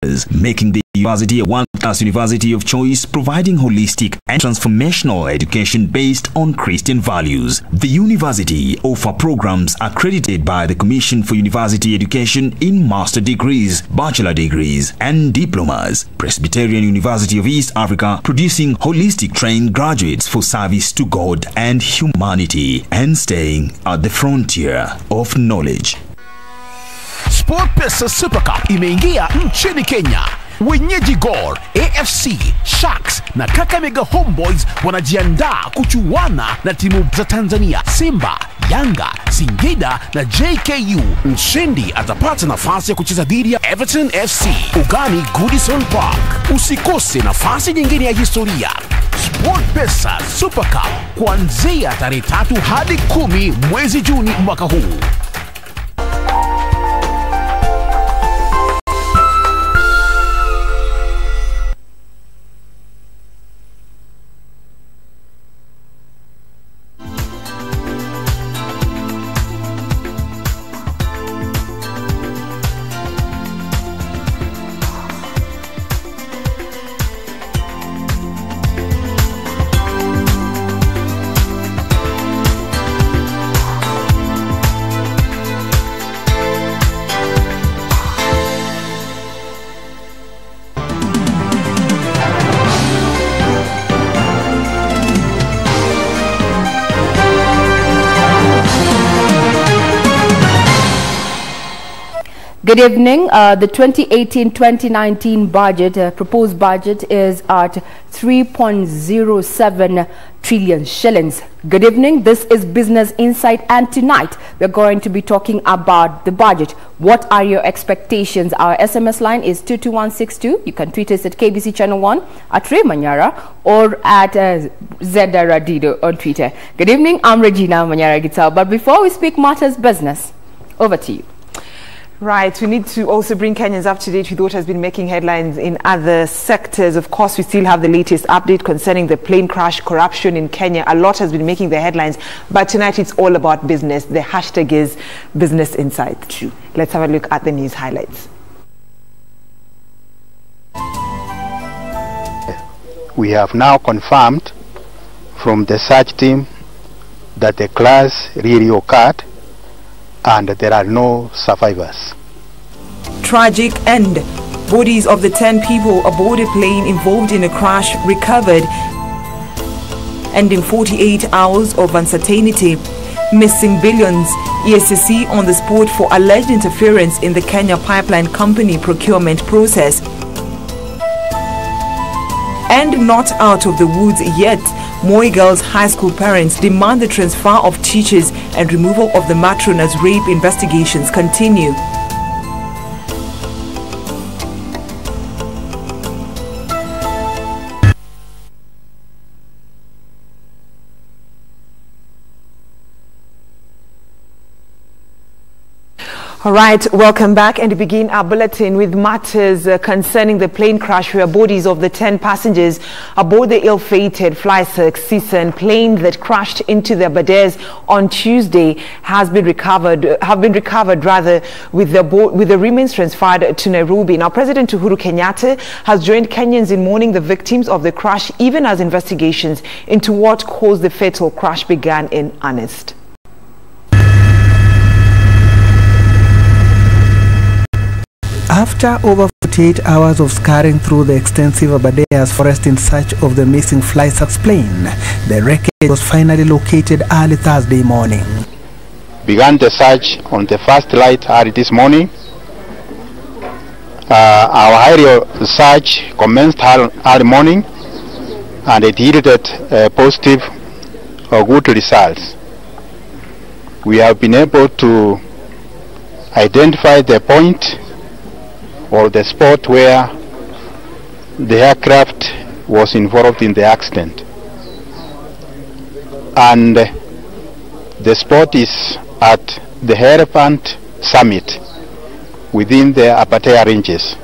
making the university a world-class university of choice, providing holistic and transformational education based on Christian values. The university offers programs accredited by the Commission for University Education in master degrees, bachelor degrees, and diplomas. Presbyterian University of East Africa, producing holistic trained graduates for service to God and humanity, and staying at the frontier of knowledge. SportPesa Super Cup imeingia nchini Kenya. Wenyeji Gor, AFC, Sharks na Kakamega Homeboys wanajiandaa kuchuana na timu za Tanzania, Simba, Yanga, Singida na JKU. Mshindi atapata nafasi ya kucheza dhidi ya Everton FC ugani Goodison Park. Usikose nafasi nyingine ya historia. SportPesa Super Cup kuanzia tarehe 3 hadi 10 mwezi Juni mwaka huu. Good evening. The 2018-2019 budget, proposed budget, is at 3.07 trillion shillings. Good evening. This is Business Insight, and tonight we're going to be talking about the budget. What are your expectations? Our SMS line is 22162. You can tweet us at KBC Channel 1, at Ray Manyara, or at Zeda Radido on Twitter. Good evening. I'm Regina Manyara Gital. But before we speak matters business, over to you. Right, we need to also bring Kenyans up to date with what has been making headlines in other sectors. Of course, we still have the latest update concerning the plane crash corruption in Kenya. A lot has been making the headlines, but tonight it's all about business. The hashtag is Business Insight. Let's have a look at the news highlights. We have now confirmed from the search team that the crash really occurred and there are no survivors. Tragic end. Bodies of the 10 people aboard a plane involved in a crash recovered, ending 48 hours of uncertainty. Missing billions. ESCC on the spot for alleged interference in the Kenya Pipeline Company procurement process. And not out of the woods yet. Moi Girls High School parents demand the transfer of teachers and removal of the matron as rape investigations continue. All right, welcome back, and we begin our bulletin with matters concerning the plane crash where bodies of the 10 passengers aboard the ill-fated Fly-Season plane that crashed into the Aberdare on Tuesday have been recovered with the remains transferred to Nairobi. Now, President Uhuru Kenyatta has joined Kenyans in mourning the victims of the crash, even as investigations into what caused the fatal crash began in earnest. After over 48 hours of scouring through the extensive Aberdare forest in search of the missing Fly-Season plane, the wreckage was finally located early Thursday morning. Began the search on the first light early this morning. Our aerial search commenced early morning and it yielded positive or good results. We have been able to identify the point or the spot where the aircraft was involved in the accident. And the spot is at the Elephant Summit within the Aberdare Ranges.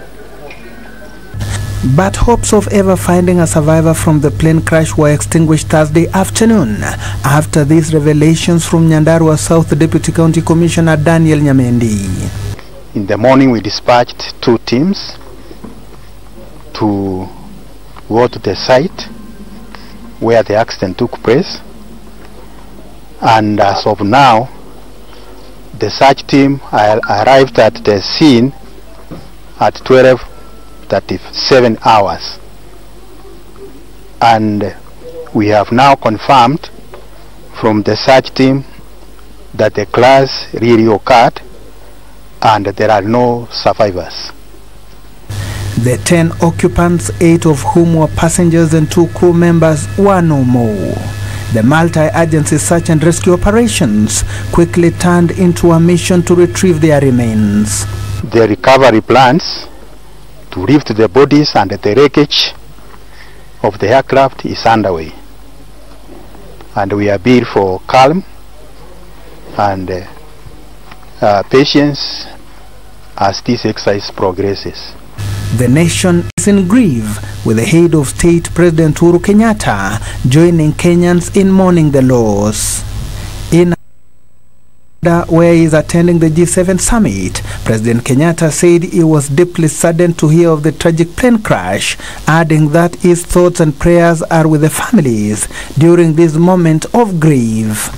But hopes of ever finding a survivor from the plane crash were extinguished Thursday afternoon after these revelations from Nyandarua South Deputy County Commissioner Daniel Nyamendi. In the morning we dispatched 2 teams to go to the site where the accident took place, and as of now, the search team arrived at the scene at 12:37 hours, and we have now confirmed from the search team that the crash really occurred and there are no survivors. The 10 occupants, 8 of whom were passengers and 2 crew members, were no more. The multi-agency search and rescue operations quickly turned into a mission to retrieve their remains. The recovery plans to lift the bodies and the wreckage of the aircraft is underway, and we appeal for calm and patience as this exercise progresses. The nation is in grief, with the head of state, President Uhuru Kenyatta, joining Kenyans in mourning the loss. In where he is attending the G7 summit, President Kenyatta said he was deeply saddened to hear of the tragic plane crash, adding that his thoughts and prayers are with the families during this moment of grief.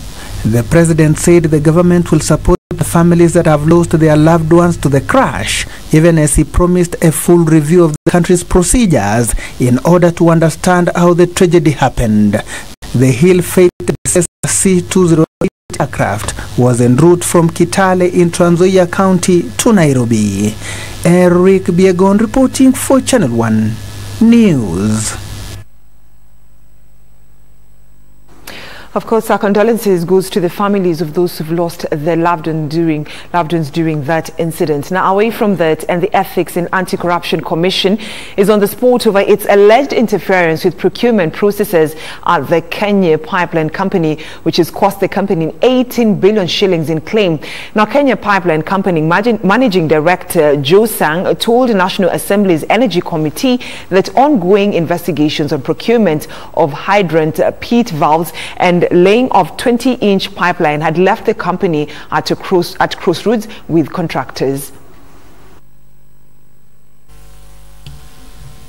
The president said the government will support the families that have lost their loved ones to the crash, even as he promised a full review of the country's procedures in order to understand how the tragedy happened. The ill-fated C-208 aircraft was en route from Kitale in Trans Nzoia County to Nairobi. Eric Biegon reporting for Channel 1 News. Of course, our condolences goes to the families of those who've lost their loved ones during that incident. Now, away from that, and the Ethics and Anti-Corruption Commission is on the spot over its alleged interference with procurement processes at the Kenya Pipeline Company, which has cost the company 18 billion shillings in claim. Now, Kenya Pipeline Company Managing Director Joe Sang told the National Assembly's Energy Committee that ongoing investigations on procurement of hydrant pit valves and laying of 20-inch pipeline had left the company at crossroads with contractors.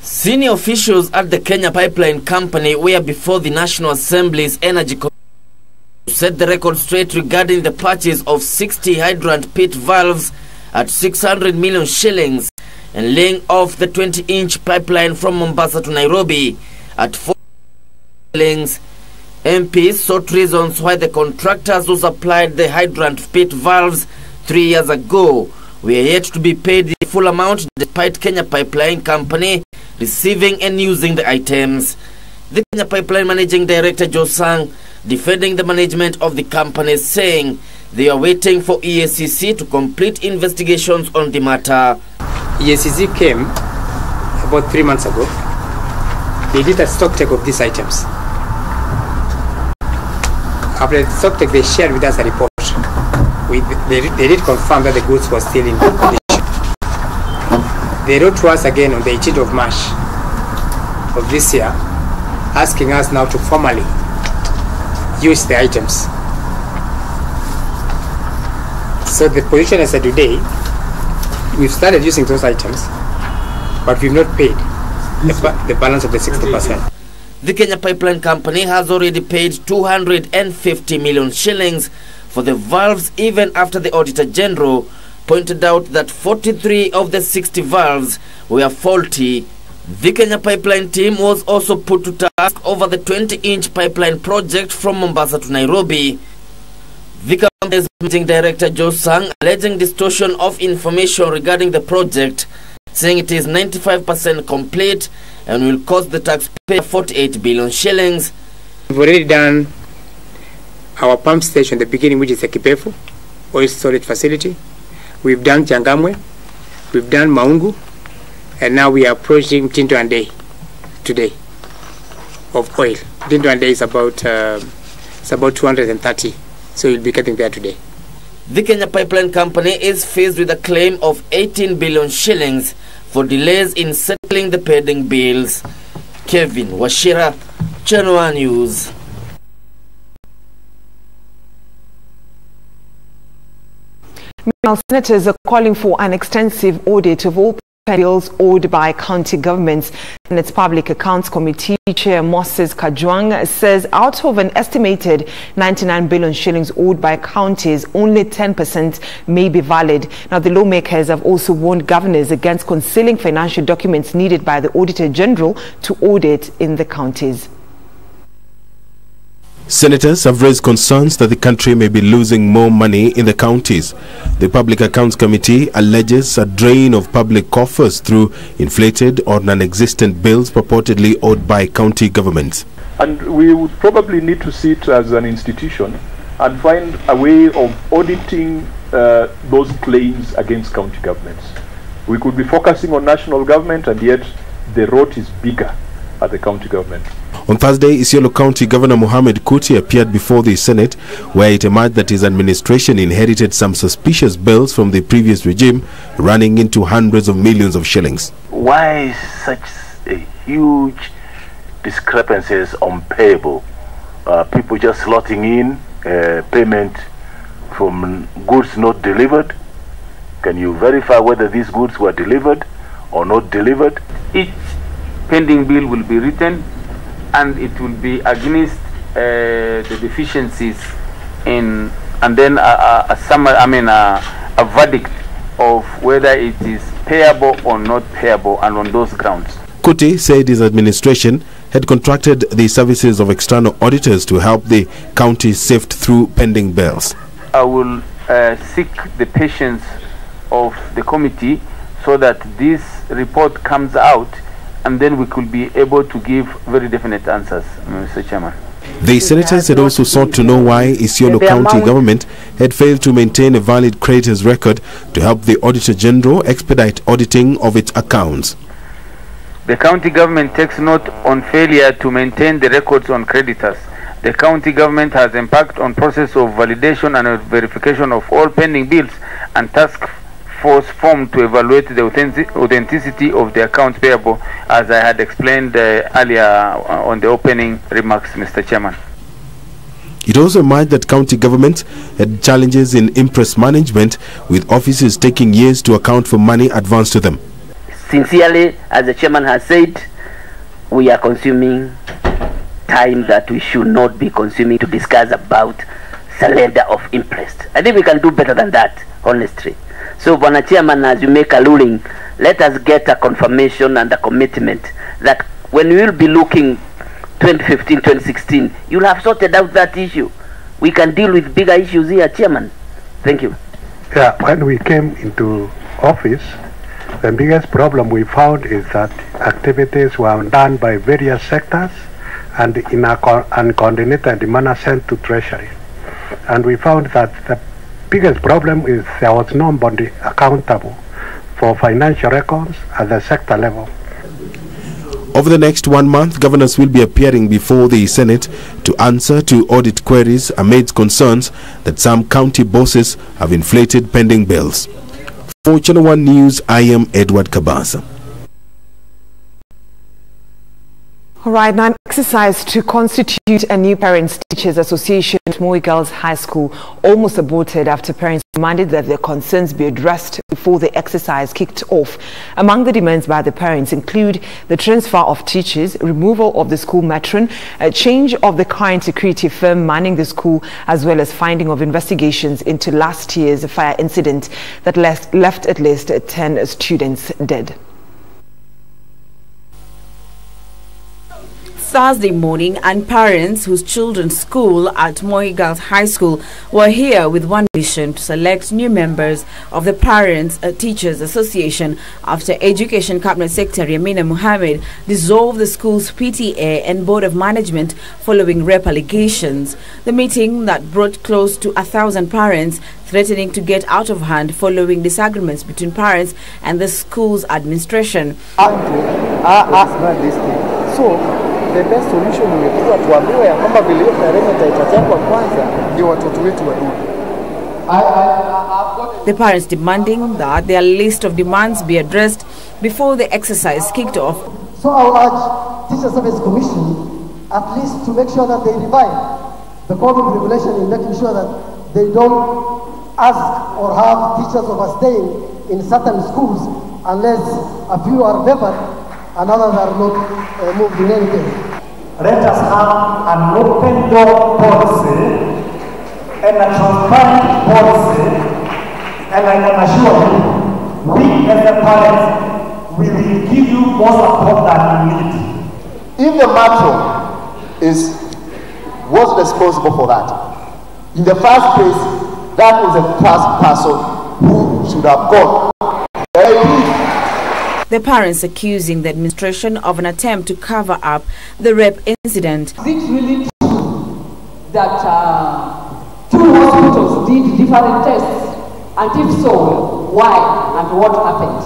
Senior officials at the Kenya Pipeline Company were before the National Assembly's Energy Committee to set the record straight regarding the purchase of 60 hydrant pit valves at 600 million shillings and laying off the 20-inch pipeline from Mombasa to Nairobi at 4 shillings. MPs sought reasons why the contractors who supplied the hydrant pit valves 3 years ago were yet to be paid the full amount, despite Kenya Pipeline Company receiving and using the items. The Kenya Pipeline Managing Director Joe Sang defending the management of the company, saying they are waiting for EACC to complete investigations on the matter. EACC came about 3 months ago. They did a stock take of these items. After the stock take, they shared with us a report. They did confirm that the goods were still in good condition. They wrote to us again on the 18th of March of this year, asking us now to formally use the items. So the position as of today, we've started using those items, but we've not paid the balance of the 60%. The Kenya Pipeline Company has already paid 250 million shillings for the valves, even after the Auditor General pointed out that 43 of the 60 valves were faulty. The Kenya Pipeline team was also put to task over the 20-inch pipeline project from Mombasa to Nairobi. The company's Managing Director Joe Sang alleging distortion of information regarding the project, saying it is 95% complete and will cost the taxpayer 48 billion shillings. We've already done our pump station, the beginning, which is a Kipefu oil storage facility. We've done Changamwe, we've done Maungu, and now we are approaching Tinto and Day today of oil. Tinto and Day is about 230, so we'll be getting there today. The Kenya Pipeline Company is faced with a claim of 18 billion shillings for delays in settling the pending bills. Kevin Washira, Channel 1 News. Meanwhile, senators are calling for an extensive audit of all bills owed by county governments. And its Public Accounts Committee Chair Moses Kajwang says out of an estimated 99 billion shillings owed by counties, only 10% may be valid. Now, the lawmakers have also warned governors against concealing financial documents needed by the Auditor General to audit in the counties. Senators have raised concerns that the country may be losing more money in the counties. The Public Accounts Committee alleges a drain of public coffers through inflated or non-existent bills purportedly owed by county governments. And we would probably need to sit as an institution and find a way of auditing those claims against county governments. We could be focusing on national government, and yet the rot is bigger at the county government. On Thursday, Isiolo County Governor Mohamed Kuti appeared before the Senate, where it emerged that his administration inherited some suspicious bills from the previous regime, running into hundreds of millions of shillings. Why such a huge discrepancies on payable? People just slotting in payment from goods not delivered. Can you verify whether these goods were delivered or not delivered? Each pending bill will be written, and it will be against the deficiencies in, and then a verdict of whether it is payable or not payable, and on those grounds. Kuti said his administration had contracted the services of external auditors to help the county sift through pending bills. I will seek the patience of the committee so that this report comes out, and then we could be able to give very definite answers, Mr. Chairman. The senators had also sought to know why Isiolo County government had failed to maintain a valid creditors record to help the Auditor General expedite auditing of its accounts. The county government takes note on failure to maintain the records on creditors. The county government has embarked on process of validation and verification of all pending bills, and task force formed to evaluate the authenticity of the accounts payable, as I had explained earlier on the opening remarks, Mr. Chairman. It also emerged that county governments had challenges in impress management, with offices taking years to account for money advanced to them. Sincerely, as the chairman has said, we are consuming time that we should not be consuming to discuss about surrender of interest. I think we can do better than that, honestly. So, Bwana Chairman, as you make a ruling, let us get a confirmation and a commitment that when we will be looking 2015, 2016, you'll have sorted out that issue. We can deal with bigger issues here, Chairman. Thank you. Yeah, when we came into office, the biggest problem we found is that activities were done by various sectors and in a uncoordinated manner sent to Treasury. And we found that the biggest problem is there was nobody accountable for financial records at the sector level. Over the next 1 month, governors will be appearing before the Senate to answer to audit queries amid concerns that some county bosses have inflated pending bills. For Channel 1 News, I am Edward Kabasa. All right, now an exercise to constitute a new Parents-Teachers Association at Moi Girls High School almost aborted after parents demanded that their concerns be addressed before the exercise kicked off. Among the demands by the parents include the transfer of teachers, removal of the school matron, a change of the current security firm manning the school, as well as finding of investigations into last year's fire incident that left at least 10 students dead. Thursday morning, and parents whose children's school at Moi Girls High School were here with one mission to select new members of the Parents Teachers Association after Education Cabinet Secretary Amina Mohammed dissolved the school's PTA and Board of Management following rape allegations. The meeting that brought close to 1,000 parents threatening to get out of hand following disagreements between parents and the school's administration. The best solution ingekuwa tuambiwe ya kwamba vile perimeter itajengwa kwanza ndio watoto wetu warudi. The parents demanding that their list of demands be addressed before the exercise kicked off. So I will urge Teacher Service Commission at least to make sure that they revive the code of regulation in making sure that they don't ask or have teachers overstaying in certain schools unless a few are favored and others are not moved in any case. Let us have an open door policy and a transparent policy, and I can assure you, we as the parents, we will give you more support than you need. If the matron was responsible for that, in the first place, that was the first person who should have gone. The parents accusing the administration of an attempt to cover up the rape incident. Is it really true that two hospitals did different tests? And if so, why and what happened?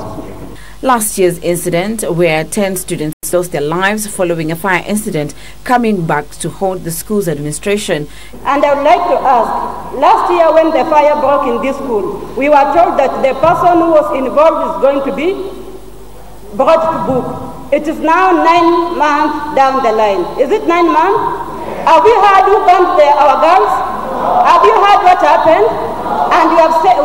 Last year's incident, where 10 students lost their lives following a fire incident, coming back to haunt the school's administration. And I would like to ask, last year when the fire broke in this school, we were told that the person who was involved is going to be brought to book. It is now 9 months down the line. Is it 9 months? Have you heard who burned our girls? Have you heard what happened? And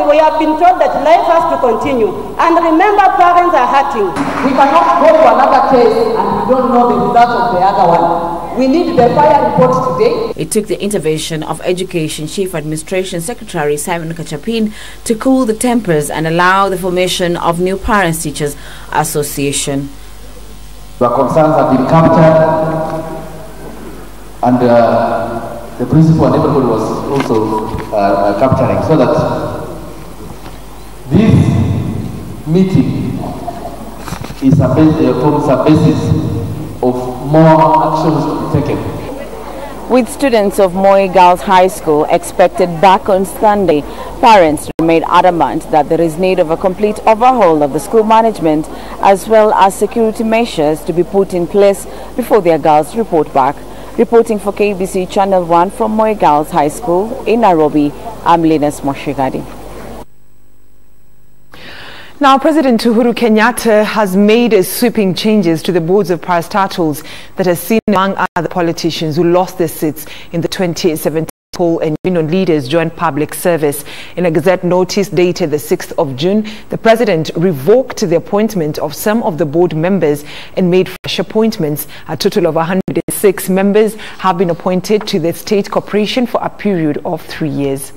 we have been told that life has to continue. And remember, parents are hurting. We cannot go to another case and we don't know the result of the other one. We need the fire report today. It took the intervention of Education Chief Administration Secretary Simon Kachapin to cool the tempers and allow the formation of new Parents Teachers Association. The concerns have been captured, and the principal and everybody was also capturing, so that this meeting is forms a basis of more actions to be taken. With students of Moi Girls High School expected back on Sunday, parents remain adamant that there is need of a complete overhaul of the school management as well as security measures to be put in place before their girls report back. Reporting for KBC Channel 1 from Moi Girls High School in Nairobi, I'm Linus Moshigadi. Now, President Uhuru Kenyatta has made sweeping changes to the boards of parastatals that has seen, among other politicians who lost their seats in the 2017 poll and union leaders joined public service. In a Gazette notice dated the 6th of June, the President revoked the appointment of some of the board members and made fresh appointments. A total of 106 members have been appointed to the State Corporation for a period of 3 years.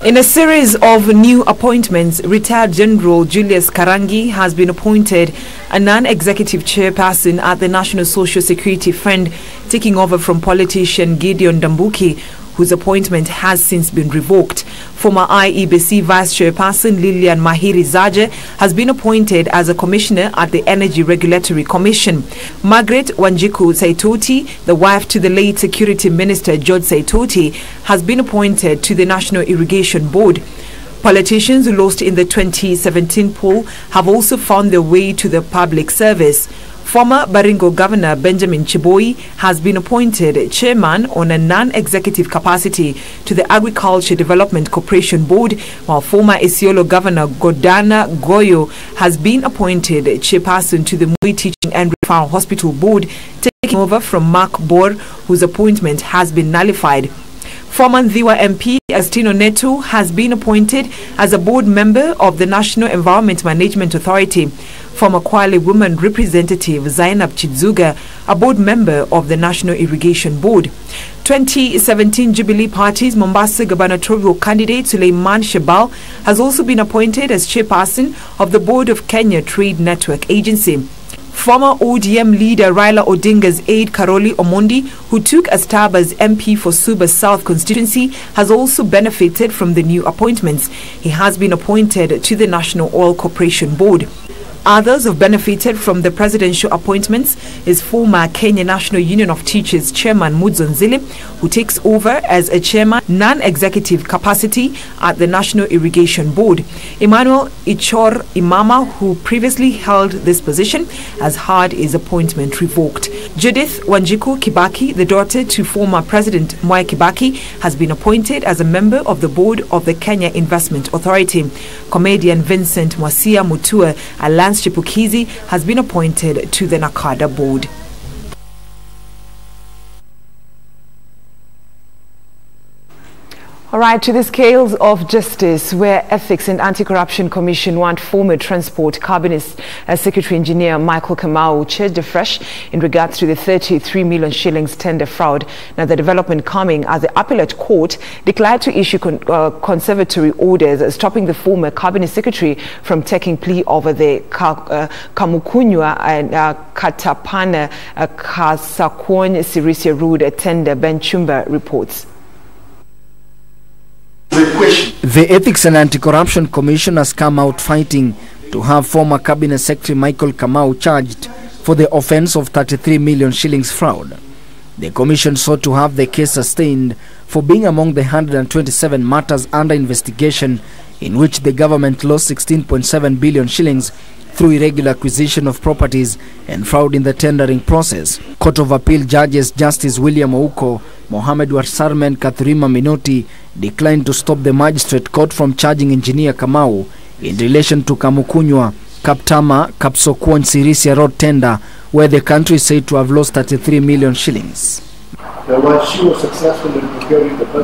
In a series of new appointments, retired General Julius Karangi has been appointed a non-executive chairperson at the National Social Security Fund, taking over from politician Gideon Dambuki, whose appointment has since been revoked. Former IEBC Vice Chairperson Lilian Mahiri Zaje has been appointed as a commissioner at the Energy Regulatory Commission. Margaret Wanjiku Saitoti, the wife to the late Security Minister George Saitoti, has been appointed to the National Irrigation Board. Politicians who lost in the 2017 poll have also found their way to the public service. Former Baringo Governor Benjamin Chiboi has been appointed chairman on a non-executive capacity to the Agriculture Development Corporation Board, while former Isiolo Governor Godana Goyo has been appointed chairperson to the Moi Teaching and Referral Hospital Board, taking over from Mark Bor, whose appointment has been nullified. Former Ndhiwa MP Astino Neto has been appointed as a board member of the National Environment Management Authority. Former Kwale woman representative Zainab Chizuga, a board member of the National Irrigation Board. 2017 Jubilee Party's Mombasa gubernatorial candidate Suleiman Shebal has also been appointed as chairperson of the board of Kenya Trade Network Agency. Former ODM leader Raila Odinga's aide Karoli Omondi, who took a stab as MP for Suba South constituency, has also benefited from the new appointments. He has been appointed to the National Oil Corporation Board. Others have benefited from the presidential appointments is former Kenya National Union of Teachers Chairman Mudzo Nzili, who takes over as a chairman non-executive capacity at the National Irrigation Board. Emmanuel Ichor Imama, who previously held this position, has had his appointment revoked. Judith Wanjiku Kibaki, the daughter to former President Mwai Kibaki, has been appointed as a member of the board of the Kenya Investment Authority. Comedian Vincent Mwasia Mutua, a Lance Chipukizi, has been appointed to the Nakada board. All right, to the scales of justice, where Ethics and Anti-Corruption Commission want former Transport Cabinet Secretary Engineer Michael Kamau charged afresh in regards to the 33 million shillings tender fraud. Now, the development coming as the appellate court declared to issue conservatory orders stopping the former Cabinet Secretary from taking plea over the Kamukunywa and Katapana Kasakwon Sirisia Road tender. Ben Chumba reports. The Ethics and Anti-Corruption Commission has come out fighting to have former Cabinet Secretary Michael Kamau charged for the offence of 33 million shillings fraud. The Commission sought to have the case sustained for being among the 127 matters under investigation in which the government lost 16.7 billion shillings through irregular acquisition of properties and fraud in the tendering process. Court of Appeal Judges Justice William Ouko, Mohamed Warsarme and Kathrima Minoti declined to stop the magistrate court from charging Engineer Kamau in relation to Kamukunywa, Kaptama, Kapsokwon Sirisia Road tender, where the country is said to have lost 33 million shillings.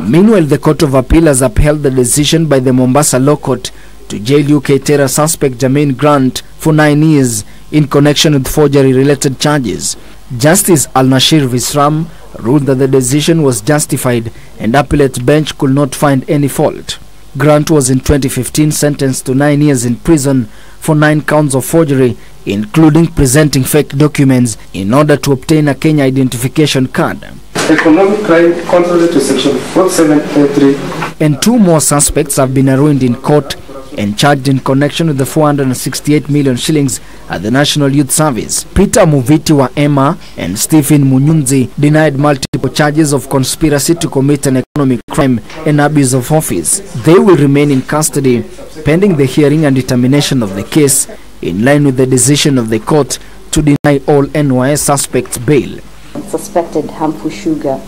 Meanwhile, the Court of Appeal has upheld the decision by the Mombasa Law Court to jail UK terror suspect Jermaine Grant for 9 years in connection with forgery-related charges. Justice Al-Nashir Visram ruled that the decision was justified and appellate bench could not find any fault. Grant was in 2015 sentenced to 9 years in prison for 9 counts of forgery, including presenting fake documents in order to obtain a Kenya identification card. Economic crime contrary to section 47A3. And 2 more suspects have been arraigned in court and charged in connection with the 468 million shillings at the National Youth Service. Peter Muviti wa Emma and Stephen Munyunzi denied multiple charges of conspiracy to commit an economic crime and abuse of office. They will remain in custody pending the hearing and determination of the case, in line with the decision of the court to deny all NYS suspects bail. Suspected harmful sugar.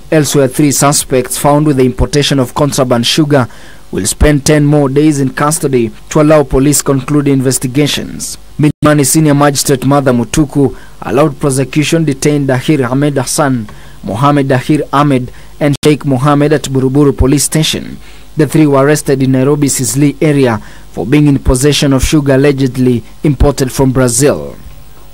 Elsewhere, 3 suspects found with the importation of contraband sugar will spend 10 more days in custody to allow police conclude investigations. Milimani Senior Magistrate Mother Mutuku allowed prosecution detained Dahir Ahmed Hassan, Mohamed Dahir Ahmed and Sheikh Mohamed at Buruburu Police Station. The 3 were arrested in Nairobi's Isli area for being in possession of sugar allegedly imported from Brazil.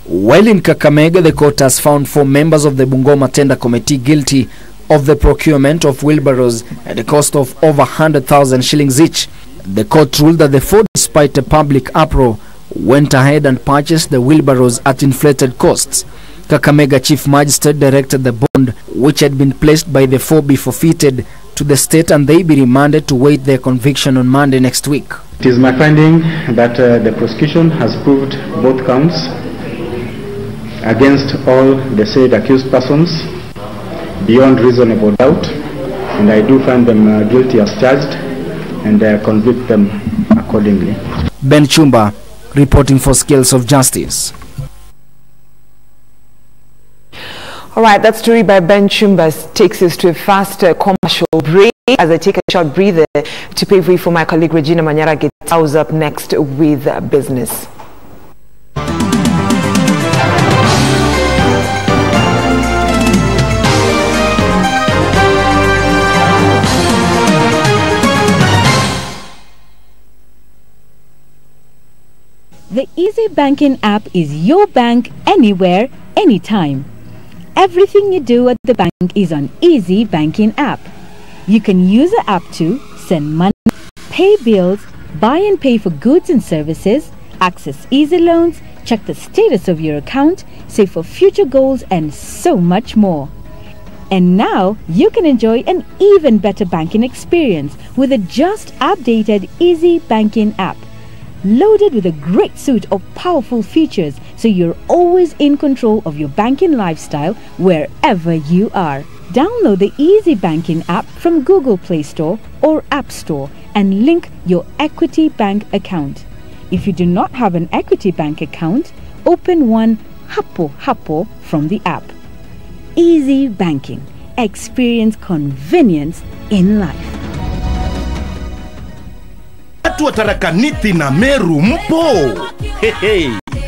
While in Kakamega, the court has found 4 members of the Bungoma Tender Committee guilty of the procurement of wheelbarrows at a cost of over 100,000 shillings each. The court ruled that the 4, despite a public uproar, went ahead and purchased the wheelbarrows at inflated costs. Kakamega Chief Magistrate directed the bond, which had been placed by the 4, be forfeited to the state and they be remanded to wait their conviction on Monday next week. It is my finding that the prosecution has proved both counts against all the said accused persons beyond reasonable doubt, and I do find them guilty as charged and convict them accordingly. Ben Chumba reporting for Scales of Justice. All right, that story by Ben Chumba takes us to a fast commercial break. As I take a short breather to pave way for my colleague Regina Manyara gets ours up next with business. The Easy Banking app is your bank anywhere, anytime. Everything you do at the bank is on Easy Banking app. You can use the app to send money, pay bills, buy and pay for goods and services, access easy loans, check the status of your account, save for future goals and so much more. And now you can enjoy an even better banking experience with the just updated Easy Banking app. Loaded with a great suite of powerful features so you're always in control of your banking lifestyle wherever you are. Download the Easy Banking app from Google Play Store or App Store and link your Equity Bank account. If you do not have an Equity Bank account, open one hapo from the app. Easy Banking. Experience convenience in life. Watu wa Tarakaniti na Meru mpo.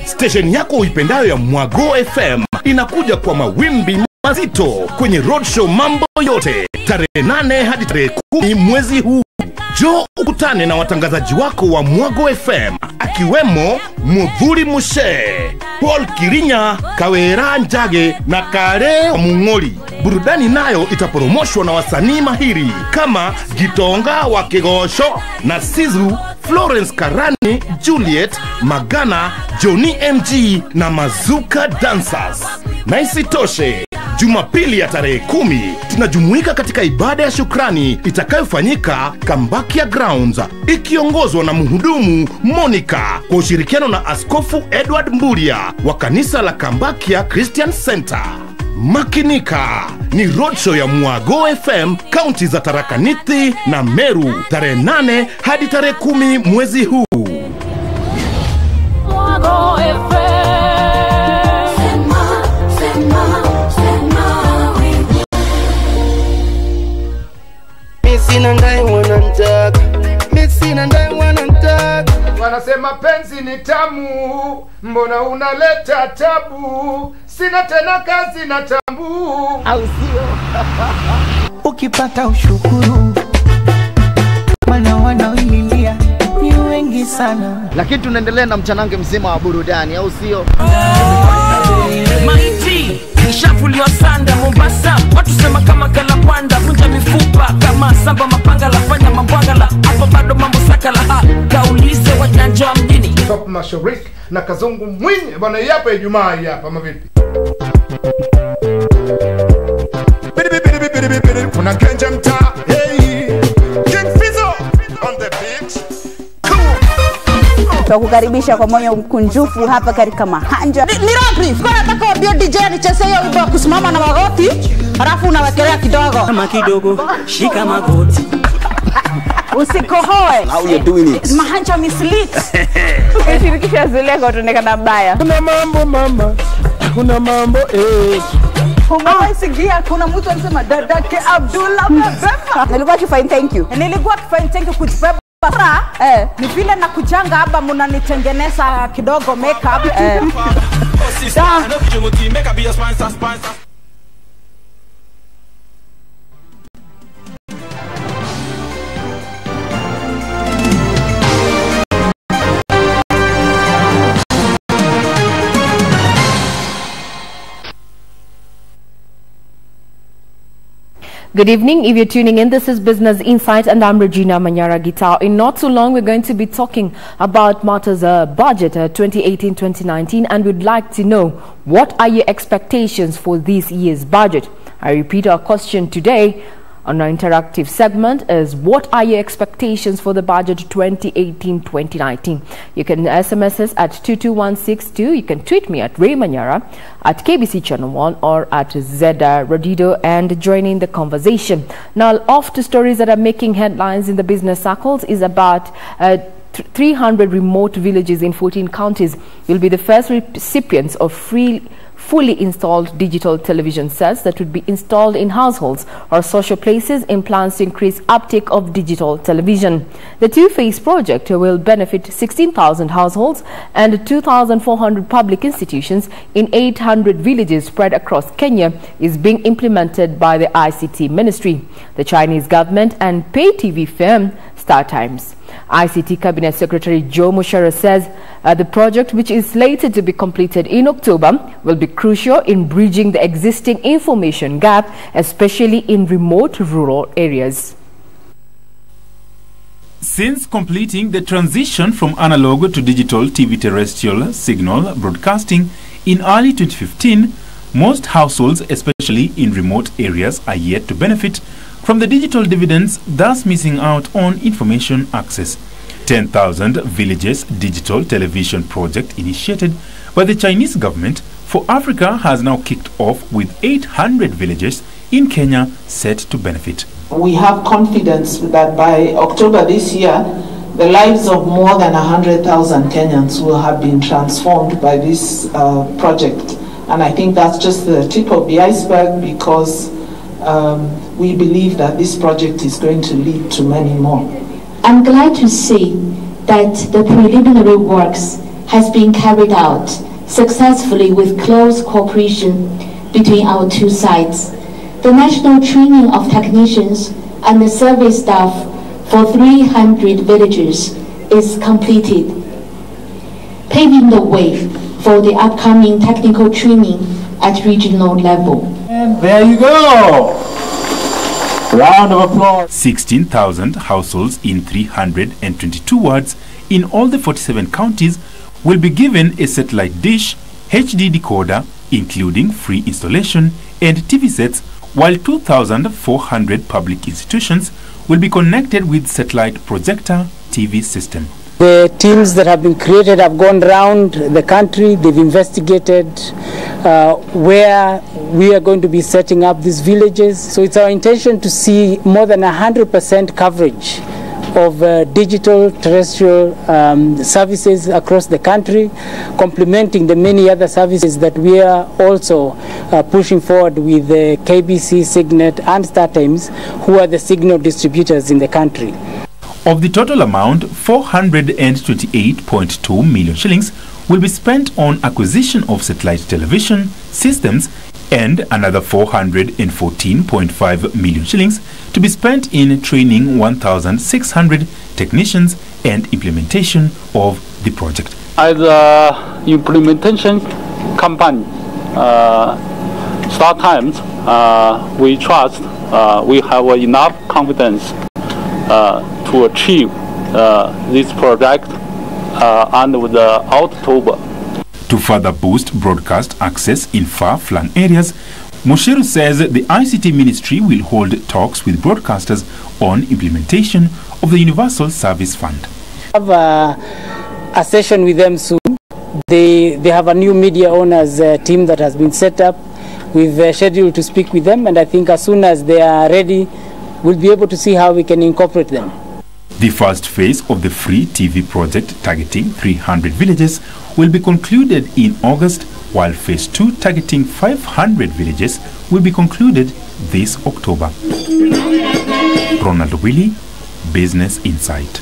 Station yako uipendayo ya Moi Girls FM inakuja kwa mawimbi mazito kwenye roadshow mambo yote tarehe 8 hadi tarehe 10 mwezi huu. Jo ukutane na watangazaji wako wa Mwago FM akiwemo Mudhuri Mushe, Paul Kirinya, Kawera Njage na Kare Mungoli. Burudani nayo itaporomoshwa na wasanii mahiri kama Gitonga wa Kigosho na Sizu, Florence Karani, Juliet, Magana, Johnny MG na Mazuka Dancers. Na isitoshe, Jumapili ya tarehe 10 tunajumuika katika ibada ya shukrani itakayofanyika Kambakia Grounds ikiongozwa na mhudumu Monica kwa ushirikiano na Askofu Edward Mburia wa kanisa la Kambakia Christian Center. Makinika, ni roadshow ya Mwago FM kaunti za Tharaka Nithi na Meru tarehe 8 hadi tarehe 10 mwezi huu. Mwago FM. Wanasema penzi ni tamu, mbona unaleta tabu? Sina tena kazi na tambu, au sio? Ukipata ushukuru, maana wanaoililia ni wengi sana. Lakini tunaendelea na mchanange mzima wa burudani, au sio? Maiti nishavuliwa sanda Mombasa, watu sema kama kalapanda, vunja mifupa kama samba mapanga la fanya mambwangala, hapa bado mambo sakala, kaulize wajanja wa mjini. Top Mashariki na Kazungu Mwinyi bwana, hapa Ijumaa hapa mavipi? Kuna Kenja mtaa, hey King Fizo on the beach. Tukukaribisha kwa moyo mkunjufu hapa katika Mahanja. Ni road kwa nataka wabio DJ nicheze hiyo wimbo kusimama na magoti, halafu unawekelea kidogo. Kama kidogo, shika magoti. Usikohoe. How you doing it? Mahanja mislead. Shirikisha zile kwa tuonekana baya. Kuna mambo mama, kuna mambo Umewasikia kuna mtu anasema dadake Abdullah Beba. Nilikuwa kifine thank you. Nilikuwa kifine thank you kujibeba. Ni vile na kujanga hapa mnanitengeneza kidogo makeup. Good evening. If you're tuning in, this is Business Insight and I'm Regina Manyara Guitar. In not too long, we're going to be talking about matters budget 2018-2019 and we'd like to know what are your expectations for this year's budget. I repeat, our question today on our interactive segment is what are your expectations for the budget 2018-2019? You can SMS us at 22162. You can tweet me at Ray Manyara, at KBC Channel 1 or at Zeda Rodido and join in the conversation. Now, off to stories that are making headlines in the business circles is about 300 remote villages in 14 counties will be the first recipients of fully installed digital television sets that would be installed in households or social places in plans to increase uptake of digital television. The two-phase project will benefit 16,000 households and 2,400 public institutions in 800 villages spread across Kenya is being implemented by the ICT Ministry, the Chinese government and pay TV firm Star Times. ICT Cabinet Secretary Joe Mushara says the project, which is slated to be completed in October, will be crucial in bridging the existing information gap, especially in remote rural areas. Since completing the transition from analog to digital TV terrestrial signal broadcasting in early 2015, most households, especially in remote areas, are yet to benefit from the digital dividends, thus missing out on information access. 10,000 Villages Digital Television Project initiated by the Chinese government for Africa has now kicked off with 800 villages in Kenya set to benefit. We have confidence that by October this year, the lives of more than 100,000 Kenyans will have been transformed by this project. And I think that's just the tip of the iceberg because we believe that this project is going to lead to many more. I'm glad to see that the preliminary works has been carried out successfully with close cooperation between our two sites. The national training of technicians and the service staff for 300 villages is completed, paving the way for the upcoming technical training at regional level. And there you go! Round of applause. 16,000 households in 322 wards in all the 47 counties will be given a satellite dish, HD decoder, including free installation and TV sets, while 2,400 public institutions will be connected with satellite projector TV system. The teams that have been created have gone around the country. They've investigated where we are going to be setting up these villages. So it's our intention to see more than 100% coverage of digital terrestrial services across the country, complementing the many other services that we are also pushing forward with the KBC, Signet and StarTimes, who are the signal distributors in the country. Of the total amount, 428.2 million shillings will be spent on acquisition of satellite television systems and another 414.5 million shillings to be spent in training 1,600 technicians and implementation of the project. As an implementation company, StarTimes, we trust we have enough confidence to achieve this project under the October. To further boost broadcast access in far-flung areas, Moshiru says the ICT Ministry will hold talks with broadcasters on implementation of the Universal Service Fund. We have a session with them soon. They have a new media owners team that has been set up. We've scheduled to speak with them, and I think as soon as they are ready, we'll be able to see how we can incorporate them. The first phase of the free TV project targeting 300 villages will be concluded in August, while phase 2 targeting 500 villages will be concluded this October. Ronald Willie, Business Insight.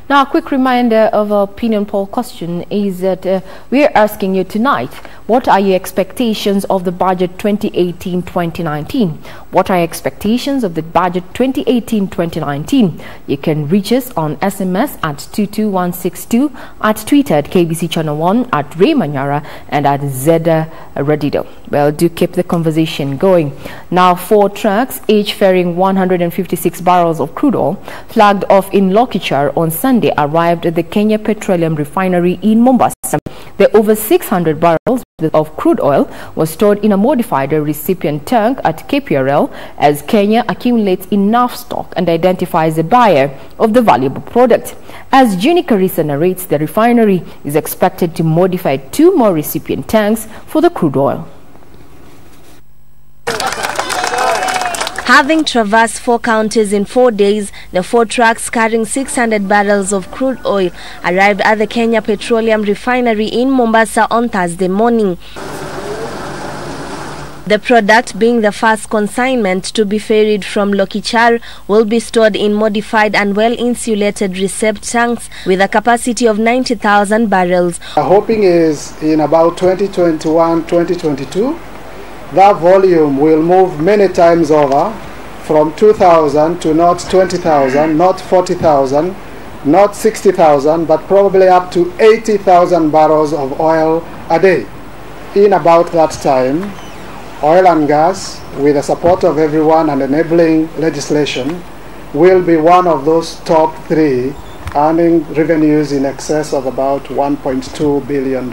Now, a quick reminder of our opinion poll question is that we are asking you tonight, what are your expectations of the budget 2018-2019? What are your expectations of the budget 2018-2019? You can reach us on SMS at 22162, at Twitter at KBC Channel 1, at Ray Manyara, and at Zeda Radido. Well, do keep the conversation going. Now, 4 trucks, each carrying 156 barrels of crude oil, flagged off in Lokichar on Sunday, arrived at the Kenya Petroleum Refinery in Mombasa. The over 600 barrels of crude oil was stored in a modified recipient tank at KPRL as Kenya accumulates enough stock and identifies a buyer of the valuable product. As Juni Karisa narrates, the refinery is expected to modify 2 more recipient tanks for the crude oil. Having traversed 4 counties in 4 days, the 4 trucks carrying 600 barrels of crude oil arrived at the Kenya Petroleum Refinery in Mombasa on Thursday morning. The product, being the first consignment to be ferried from Lokichar, will be stored in modified and well-insulated receipt tanks with a capacity of 90,000 barrels. Our hoping is in about 2021-2022, that volume will move many times over, from 2,000 to not 20,000, not 40,000, not 60,000, but probably up to 80,000 barrels of oil a day. In about that time, oil and gas, with the support of everyone and enabling legislation, will be one of those top 3, earning revenues in excess of about $1.2 billion.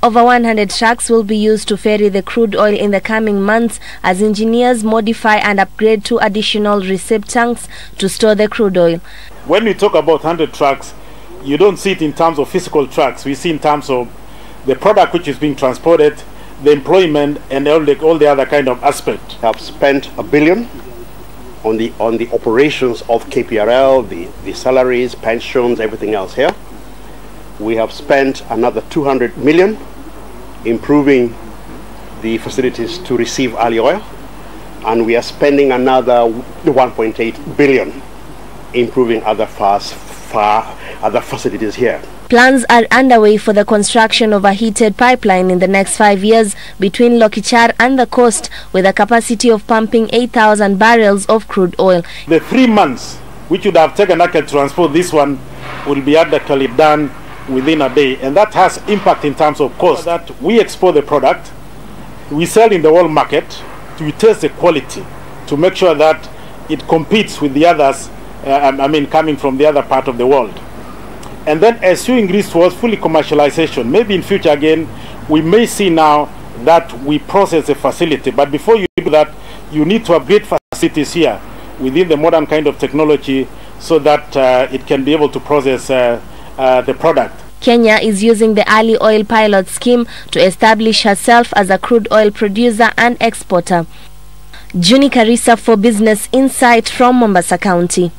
Over 100 trucks will be used to ferry the crude oil in the coming months as engineers modify and upgrade 2 additional receipt tanks to store the crude oil. When we talk about 100 trucks, you don't see it in terms of physical trucks. We see in terms of the product which is being transported, the employment, and all the other kind of aspect. Have spent $1 billion on the operations of KPRL, the salaries, pensions, everything else here. We have spent another 200 million improving the facilities to receive early oil, and we are spending another 1.8 billion improving other facilities here. Plans are underway for the construction of a heated pipeline in the next 5 years between Lokichar and the coast, with a capacity of pumping 8,000 barrels of crude oil. The 3 months which would have taken to transport this one will be adequately done within a day, and that has impact in terms of cost. That we export the product, we sell in the world market, we test the quality to make sure that it competes with the others, coming from the other part of the world. And then as you increase towards fully commercialization, maybe in future again, we may see now that we process the facility. But before you do that, you need to upgrade facilities here within the modern kind of technology so that it can be able to process the product. Kenya is using the early oil pilot scheme to establish herself as a crude oil producer and exporter. Juni Karisa for Business Insight from Mombasa County.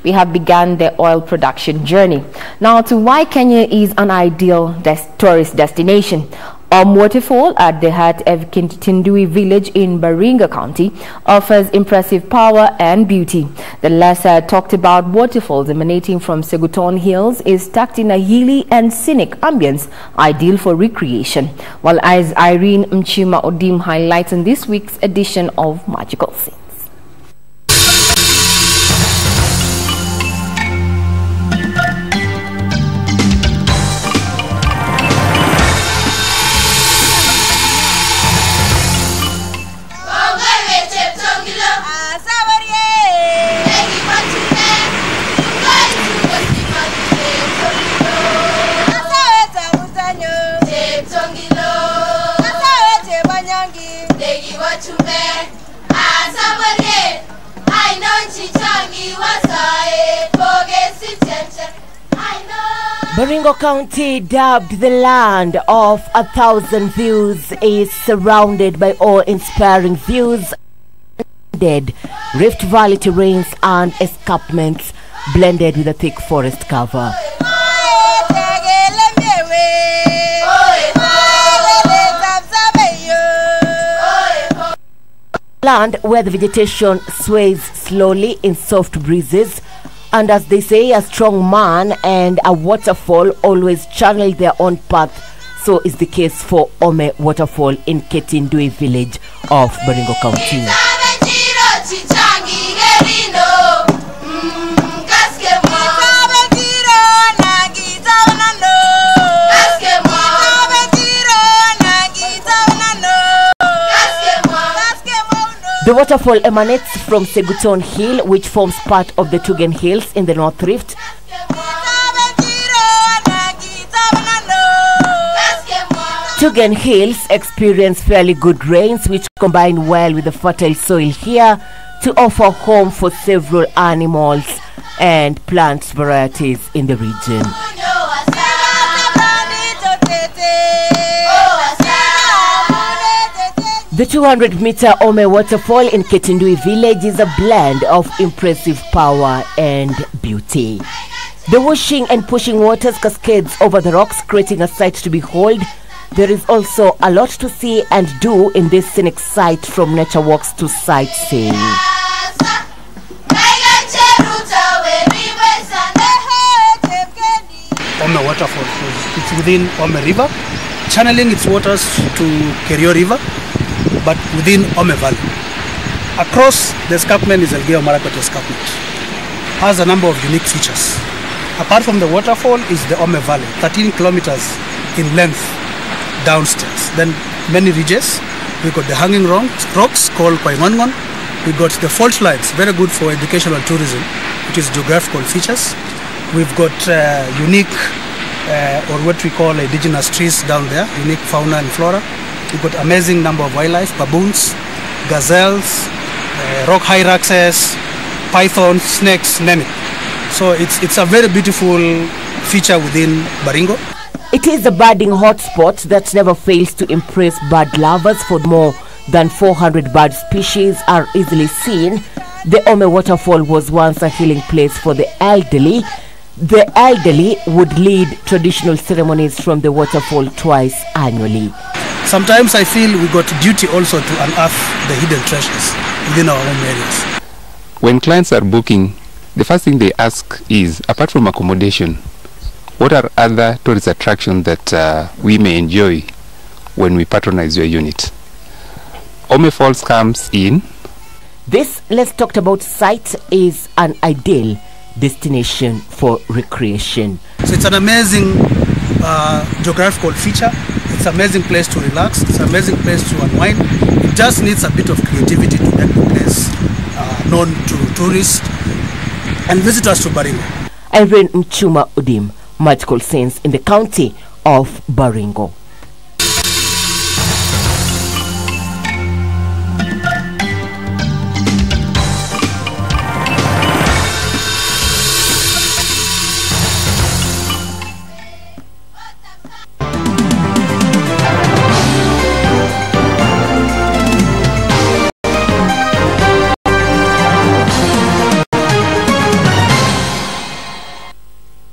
We have begun the oil production journey. Now to why Kenya is an ideal tourist destination. Waterfall at the heart of Kitindui village in Baringa County offers impressive power and beauty. The lesser talked about waterfalls emanating from Seguton Hills is tucked in a hilly and scenic ambience ideal for recreation. While as Irene Mchima Odim highlights in this week's edition of Magical Scenes. Baringo County, dubbed the land of 1,000 views, is surrounded by awe-inspiring views, Rift Valley terrains and escarpments blended with a thick forest cover. Land where the vegetation sways slowly in soft breezes, and as they say, a strong man and a waterfall always channel their own path. So is the case for Ome Waterfall in Kitindui village of Baringo County. The waterfall emanates from Seguton Hill, which forms part of the Tugen Hills in the North Rift. Tugen Hills experience fairly good rains, which combine well with the fertile soil here to offer home for several animals and plant varieties in the region. The 200-meter Ome waterfall in Kitindui village is a blend of impressive power and beauty. The whooshing and pushing waters cascades over the rocks, creating a sight to behold. There is also a lot to see and do in this scenic site, from nature walks to sightseeing. Ome waterfall, it's within Ome River, channeling its waters to Kerio River, but within Ome Valley. Across the escarpment is Elgeyo Marakwet escarpment. Has a number of unique features. Apart from the waterfall is the Ome Valley, 13 kilometers in length downstairs. Then many ridges. We got the hanging rocks called Kwaingongon. We got the fault lines, very good for educational tourism, which is geographical features. We've got unique or what we call indigenous trees down there, unique fauna and flora. We've got amazing number of wildlife, baboons, gazelles, rock hyraxes, pythons, snakes, name it. So it's a very beautiful feature within Baringo. It is a birding hotspot that never fails to impress bird lovers, for more than 400 bird species are easily seen. The Ome waterfall was once a healing place for the elderly. The elderly would lead traditional ceremonies from the waterfall twice annually. Sometimes I feel we got duty also to unearth the hidden treasures within our own areas. when clients are booking, the first thing they ask is, apart from accommodation, what are other tourist attractions that we may enjoy when we patronize your unit? Ome Falls comes in. This let's talk about site is an ideal destination for recreation. So it's an amazing geographical feature. It's an amazing place to relax. It's an amazing place to unwind. It just needs a bit of creativity to make the place known to tourists and visitors to Baringo. Irene Mchuma Udim, magical scenes in the county of Baringo.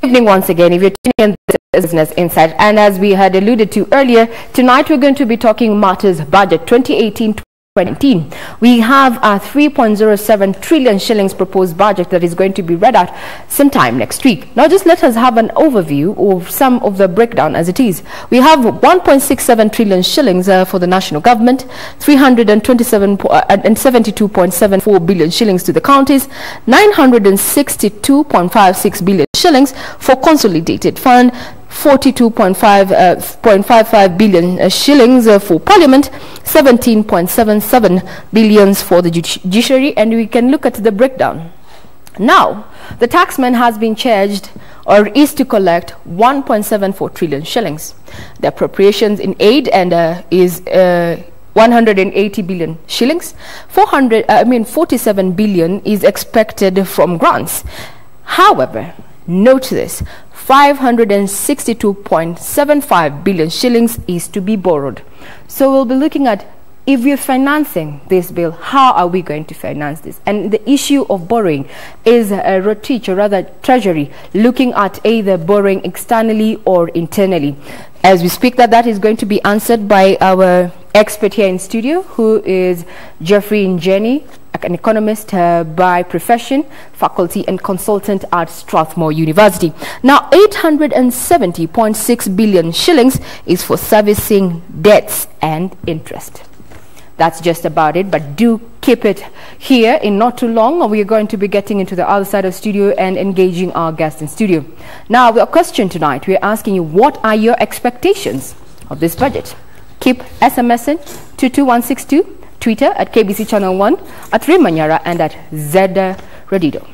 Evening once again. If you're tuning in, this is Business Insight, and as we had alluded to earlier, tonight we're going to be talking matters budget 2018-2019. We have a 3.07 trillion shillings proposed budget that is going to be read out sometime next week. Now just let us have an overview of some of the breakdown as it is. We have 1.67 trillion shillings for the national government, 372.74 billion shillings to the counties, 962.56 billion shillings for consolidated fund, 42.55 billion shillings for Parliament, 17.77 billions for the judiciary, and we can look at the breakdown. Now, the taxman has been charged or is to collect 1.74 trillion shillings. The appropriations in aid and is 180 billion shillings. 47 billion is expected from grants. However, note this, 562.75 billion shillings is to be borrowed. So we'll be looking at, if we're financing this bill, how are we going to finance this? And the issue of borrowing is Rotich, or rather Treasury, looking at either borrowing externally or internally. As we speak, that is going to be answered by our expert here in studio, who is Jeffrey Njeni, an economist by profession, faculty and consultant at Strathmore University. Now, 870.6 billion shillings is for servicing debts and interest. That's just about it, but do keep it here. In not too long, we are going to be getting into the other side of studio and engaging our guests in studio. Now, our question tonight, we are asking you, what are your expectations of this budget? Keep SMSing 22162. Twitter at KBC Channel 1, at Rimanyara, and at Zeda Radido.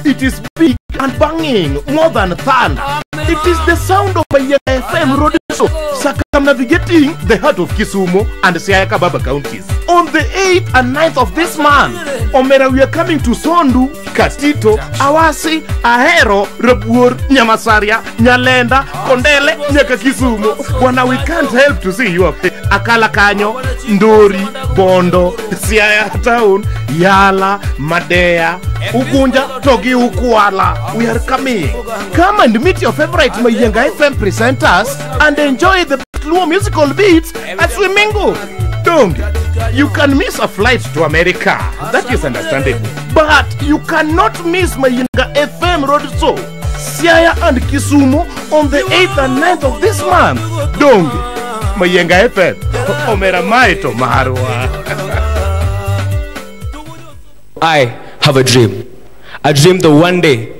It is big and banging, more than thunder. It is the sound of a FM Rodiso, circumnavigating the heart of Kisumu and Siaya Kababa counties. On the 8th and 9th of this month, Omera, we are coming to Sondu, Katito, Awasi, Ahero, Rabuor, Nyamasaria, Nyalenda, Kondele, Nyaka Kisumu. Wana, we can't help to see you up there. Akala Kanyo, Ndori, Bondo, Siaya Town, Yala, Madea, Ugunja, Togi, Ukuala. We are coming. Come and meet your favorite Mayenga FM presenters and enjoy the Luo musical beats at Swimingo. Don't. You can miss a flight to America. That is understandable. But you cannot miss Mayenga FM road show, Siaya and Kisumu on the 8th and 9th of this month. Don't. Mayenga FM. Omera Maito Maharwa. I have a dream. A dream that one day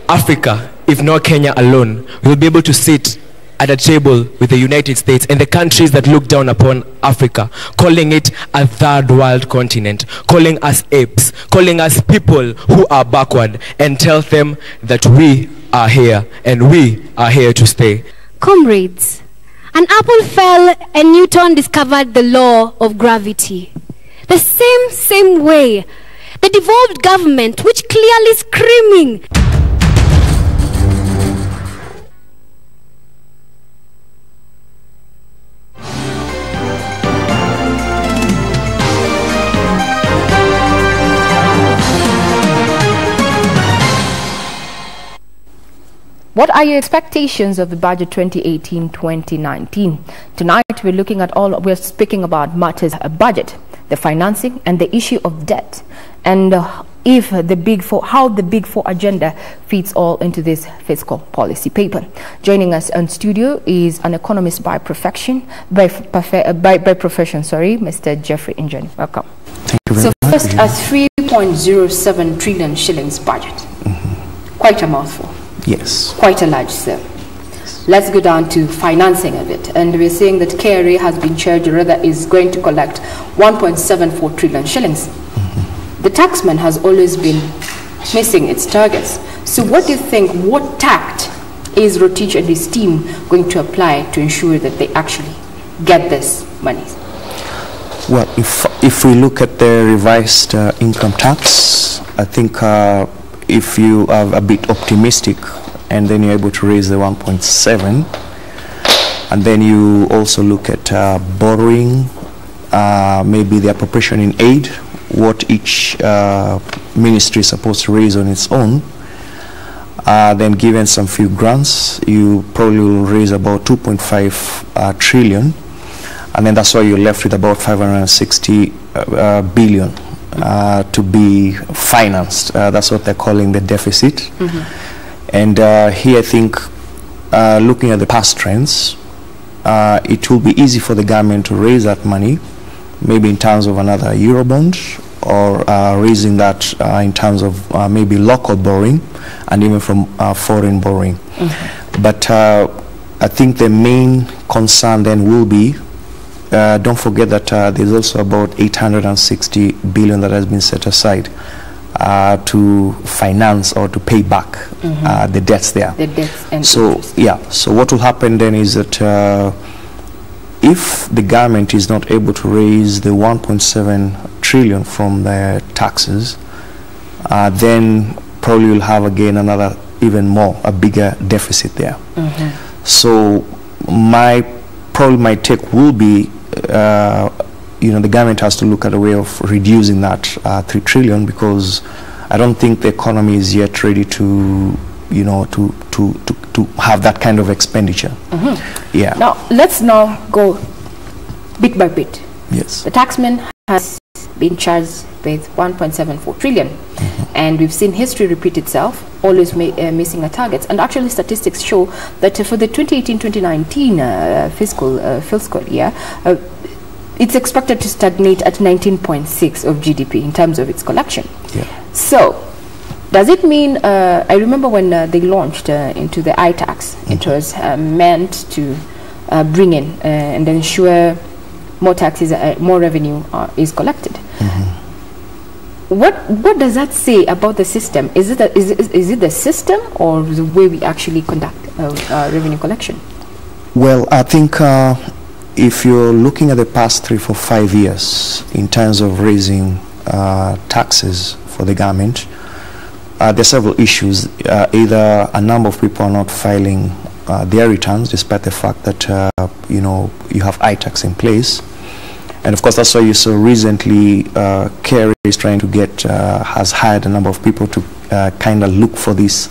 Africa, if not Kenya alone, will be able to sit at a table with the United States and the countries that look down upon Africa, calling it a third world continent, calling us apes, calling us people who are backward, and tell them that we are here and we are here to stay. Comrades, an apple fell and Newton discovered the law of gravity. The same way, the devolved government, which clearly screaming What are your expectations of the budget 2018-2019? Tonight we're speaking about matters of budget, the financing and the issue of debt, and if the Big Four, how the Big Four agenda fits all into this fiscal policy paper. Joining us on studio is an economist by profession, Mr. Jeffrey Injani. Welcome. Thank you very much. So first, a 3.07 trillion shillings budget. Quite a mouthful. Yes. Quite a large sum. Let's go down to financing of it. And we're saying that KRA has been charged, or rather is going to collect 1.74 trillion shillings. The taxman has always been missing its targets. So what do you think, what tact is Rotich and his team going to apply to ensure that they actually get this money? Well, if we look at the revised income tax, I think if you are a bit optimistic and then you're able to raise the 1.7, and then you also look at borrowing, maybe the appropriation in aid, what each ministry is supposed to raise on its own, then given some few grants, you probably will raise about 2.5 trillion, and then that's why you're left with about 560 billion to be financed. That's what they're calling the deficit. And here I think, looking at the past trends, it will be easy for the government to raise that money, maybe in terms of another Eurobond, or raising that in terms of maybe local borrowing and even from foreign borrowing. But I think the main concern then will be, don't forget that there's also about 860 billion that has been set aside to finance or to pay back the debts there. The debts and so interest. Yeah, so what will happen then is that if the government is not able to raise the 1.7 trillion from the taxes, then probably you'll have again another a bigger deficit there. So my take will be, the government has to look at a way of reducing that 3 trillion, because I don't think the economy is yet ready to have that kind of expenditure. Yeah. Now let's now go bit by bit. Yes. The taxman has been charged with 1.74 trillion, and we've seen history repeat itself, always missing a target. And actually statistics show that for the 2018-2019 fiscal year, it's expected to stagnate at 19.6 of GDP in terms of its collection. Yeah. So does it mean, I remember when they launched into the iTax, it was meant to bring in and ensure more taxes, more revenue is collected. What does that say about the system? Is it the system or the way we actually conduct revenue collection? Well, I think if you're looking at the past 3, 4, 5 years in terms of raising taxes for the government, there are several issues. Either a number of people are not filing their returns, despite the fact that you have iTax in place, and of course that's why you saw recently KRA is trying to has hired a number of people to kind of look for these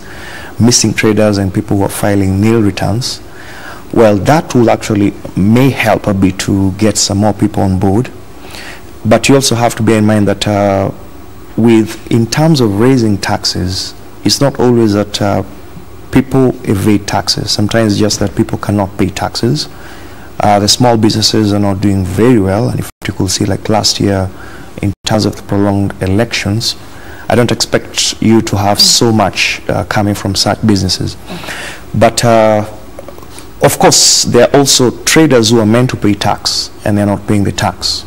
missing traders and people who are filing nil returns. Well, that will actually may help a bit to get some more people on board, but you also have to bear in mind that in terms of raising taxes, it's not always that people evade taxes. Sometimes it's just that people cannot pay taxes. The small businesses are not doing very well, and if you could see, like last year, in terms of the prolonged elections, I don't expect you to have so much coming from such businesses. But of course, there are also traders who are meant to pay tax and they're not paying the tax.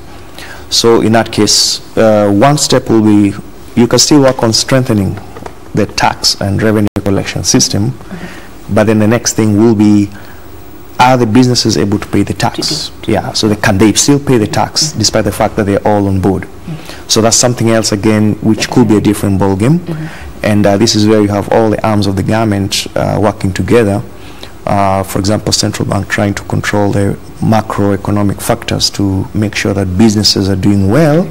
So in that case, one step will be, you can still work on strengthening the tax and revenue collection system, but then the next thing will be, are the businesses able to pay the tax? Yeah, so can they still pay the tax despite the fact that they're all on board? So that's something else again, which could be a different ballgame. And this is where you have all the arms of the government working together. For example, central bank trying to control the macroeconomic factors to make sure that businesses are doing well,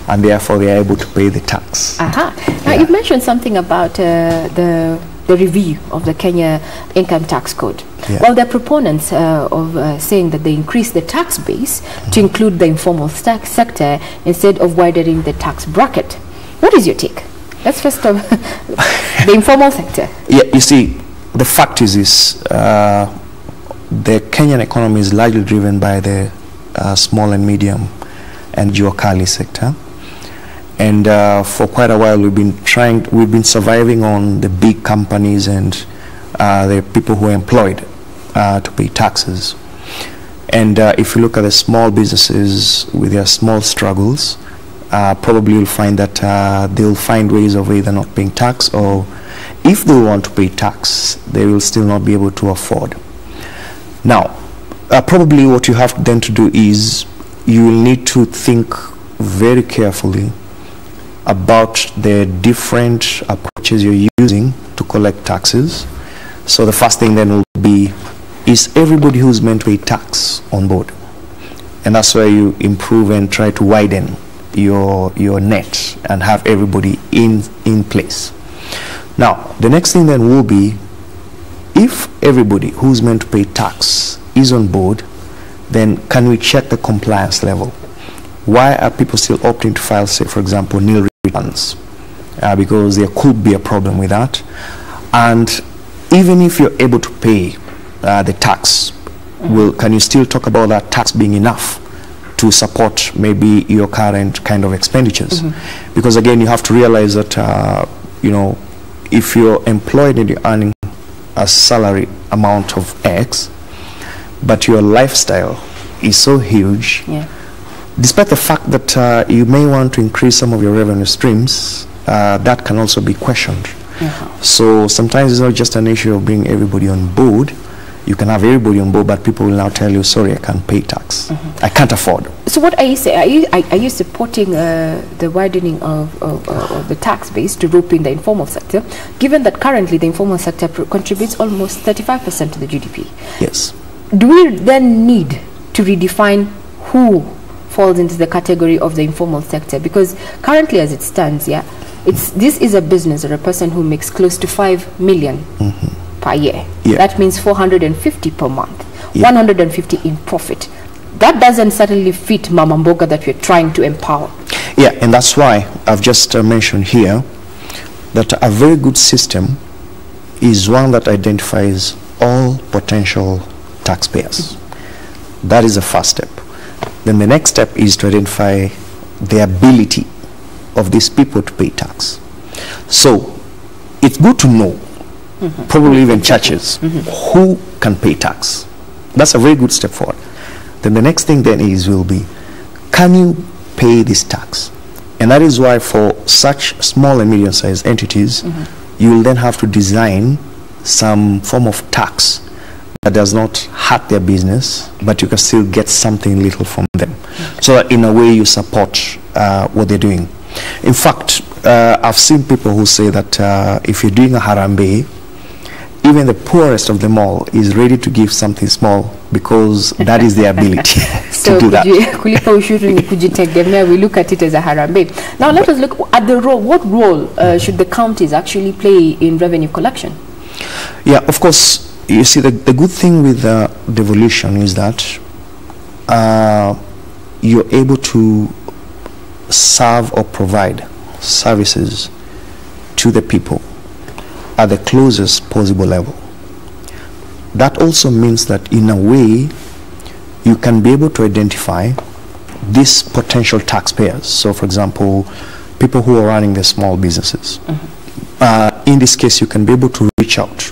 and therefore they are able to pay the tax. Now you've mentioned something about the the review of the Kenya Income Tax Code. Yeah. Well, there are proponents of saying that they increase the tax base to include the informal sector instead of widening the tax bracket. What is your take? Let's first of the informal sector. Yeah, you see, the fact is the Kenyan economy is largely driven by the small and medium and Juakali sector. And for quite a while we've been surviving on the big companies and the people who are employed to pay taxes. And if you look at the small businesses with their small struggles, probably you'll find that they'll find ways of either not paying tax, or if they want to pay tax, they will still not be able to afford. Now, probably what you have then to do is you will need to think very carefully about the different approaches you're using to collect taxes. So the first thing then will be, is everybody who's meant to pay tax on board? And that's where you improve and try to widen your net and have everybody in place. Now, the next thing then will be, if everybody who's meant to pay tax is on board, then can we check the compliance level? Why are people still opting to file, say, for example, nil returns? Because there could be a problem with that. And even if you're able to pay the tax, can you still talk about that tax being enough to support maybe your current kind of expenditures? Because again, you have to realize that you know, if you're employed and you're earning a salary amount of X, but your lifestyle is so huge, despite the fact that you may want to increase some of your revenue streams, that can also be questioned. So sometimes it's not just an issue of bringing everybody on board. You can have everybody on board, but people will now tell you, sorry, I can't pay tax. I can't afford. So what are you saying? Are you supporting the widening of the tax base to rope in the informal sector, given that currently the informal sector contributes almost 35% to the GDP? Yes. Do we then need to redefine who falls into the category of the informal sector? Because currently as it stands, this is a business or a person who makes close to 5 million per year. That means 450 per month, 150 in profit. That doesn't certainly fit Mama Mboga that we're trying to empower. Yeah, and that's why I've just mentioned here that a very good system is one that identifies all potential taxpayers. That is the first step. Then the next step is to identify the ability of these people to pay tax. So it's good to know, probably even churches, who can pay tax. That's a very good step forward. Then the next thing then will be, can you pay this tax? And that is why for such small and medium-sized entities, you will then have to design some form of tax that does not hurt their business, but you can still get something little from them. So that in a way you support what they're doing. In fact, I've seen people who say that if you're doing a harambe, even the poorest of them all is ready to give something small because that is their ability to do that. We look at it as a harambe. Now let us look at the role. What role should the counties actually play in revenue collection? Yeah, of course. You see, the good thing with devolution is that you're able to serve or provide services to the people at the closest possible level. That also means that in a way you can be able to identify these potential taxpayers. So for example, people who are running the small businesses. In this case, you can be able to reach out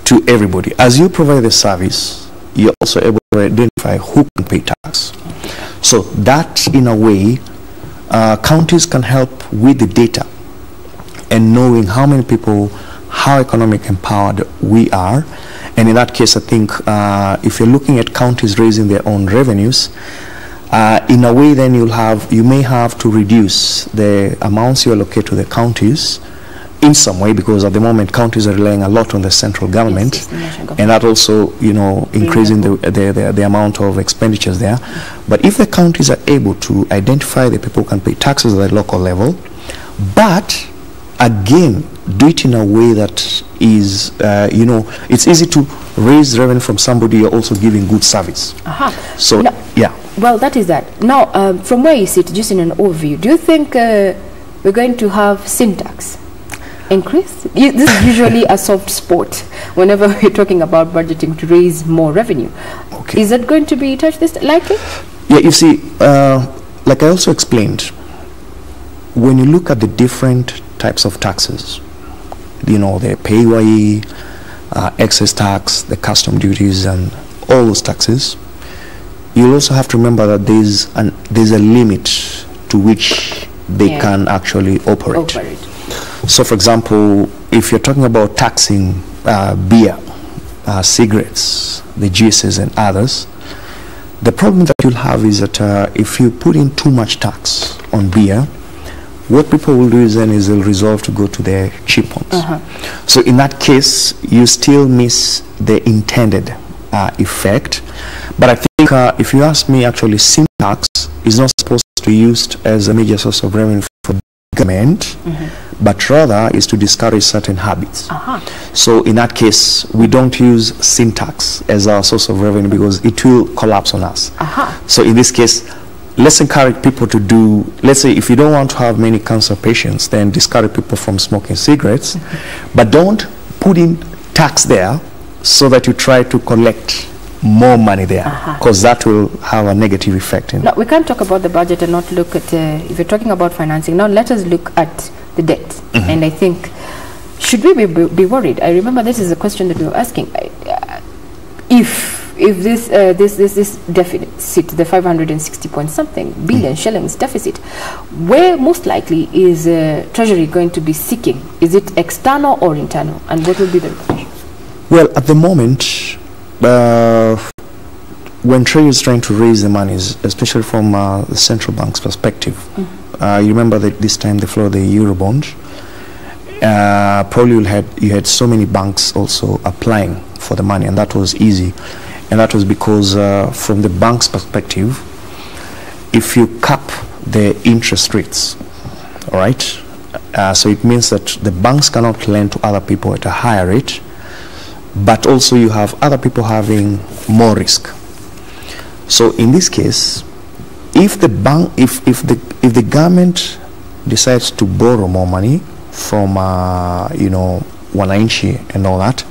to everybody. As you provide the service, you're also able to identify who can pay tax. So that, in a way, counties can help with the data and knowing how many people, how economic empowered we are. And in that case, I think if you're looking at counties raising their own revenues, in a way then you may have to reduce the amounts you allocate to the counties in some way, because at the moment counties are relying a lot on the central government, and that also, you know, increasing the amount of expenditures there. But if the counties are able to identify the people who can pay taxes at the local level, but again, do it in a way that is, it's easy to raise revenue from somebody you're also giving good service. So, yeah. Well, that is that. Now, from where you sit, just in an overview, do you think we're going to have sin tax increase? This is usually a soft spot whenever we're talking about budgeting to raise more revenue. Okay. Is that going to be touched this likely? Yeah, you see, like I also explained, when you look at the different types of taxes, the PAYE, excess tax, the custom duties, and all those taxes, you'll also have to remember that there's a limit to which they can actually operate. So, for example, if you're talking about taxing beer, cigarettes, the GSs and others, the problem that you'll have is that if you put in too much tax on beer, what people will do is they'll resolve to go to their cheap ones. So in that case, you still miss the intended effect. But I think if you ask me, actually, sin tax is not supposed to be used as a major source of revenue for the government, but rather is to discourage certain habits. So in that case, we don't use sin tax as our source of revenue because it will collapse on us. So in this case, let's encourage people to do, let's say if you don't want to have many cancer patients, then discourage people from smoking cigarettes, but don't put in tax there so that you try to collect more money there, because that will have a negative effect. Now, we can't talk about the budget and not look at, if you're talking about financing, now let us look at the debt. And I think, should we be worried? I remember this is a question that we were asking. If this deficit, the 560 point something billion shillings deficit, where most likely is Treasury going to be seeking? Is it external or internal? And what will be the repercussions? Well, at the moment, when Treasury is trying to raise the monies, especially from the central bank's perspective, you remember that this time they floated the Eurobond. Probably you had so many banks also applying for the money, and that was easy. And that was because from the bank's perspective, if you cap the interest rates, all right, so it means that the banks cannot lend to other people at a higher rate, but also you have other people having more risk. So in this case, if the bank, if the government decides to borrow more money from wananchi and all that,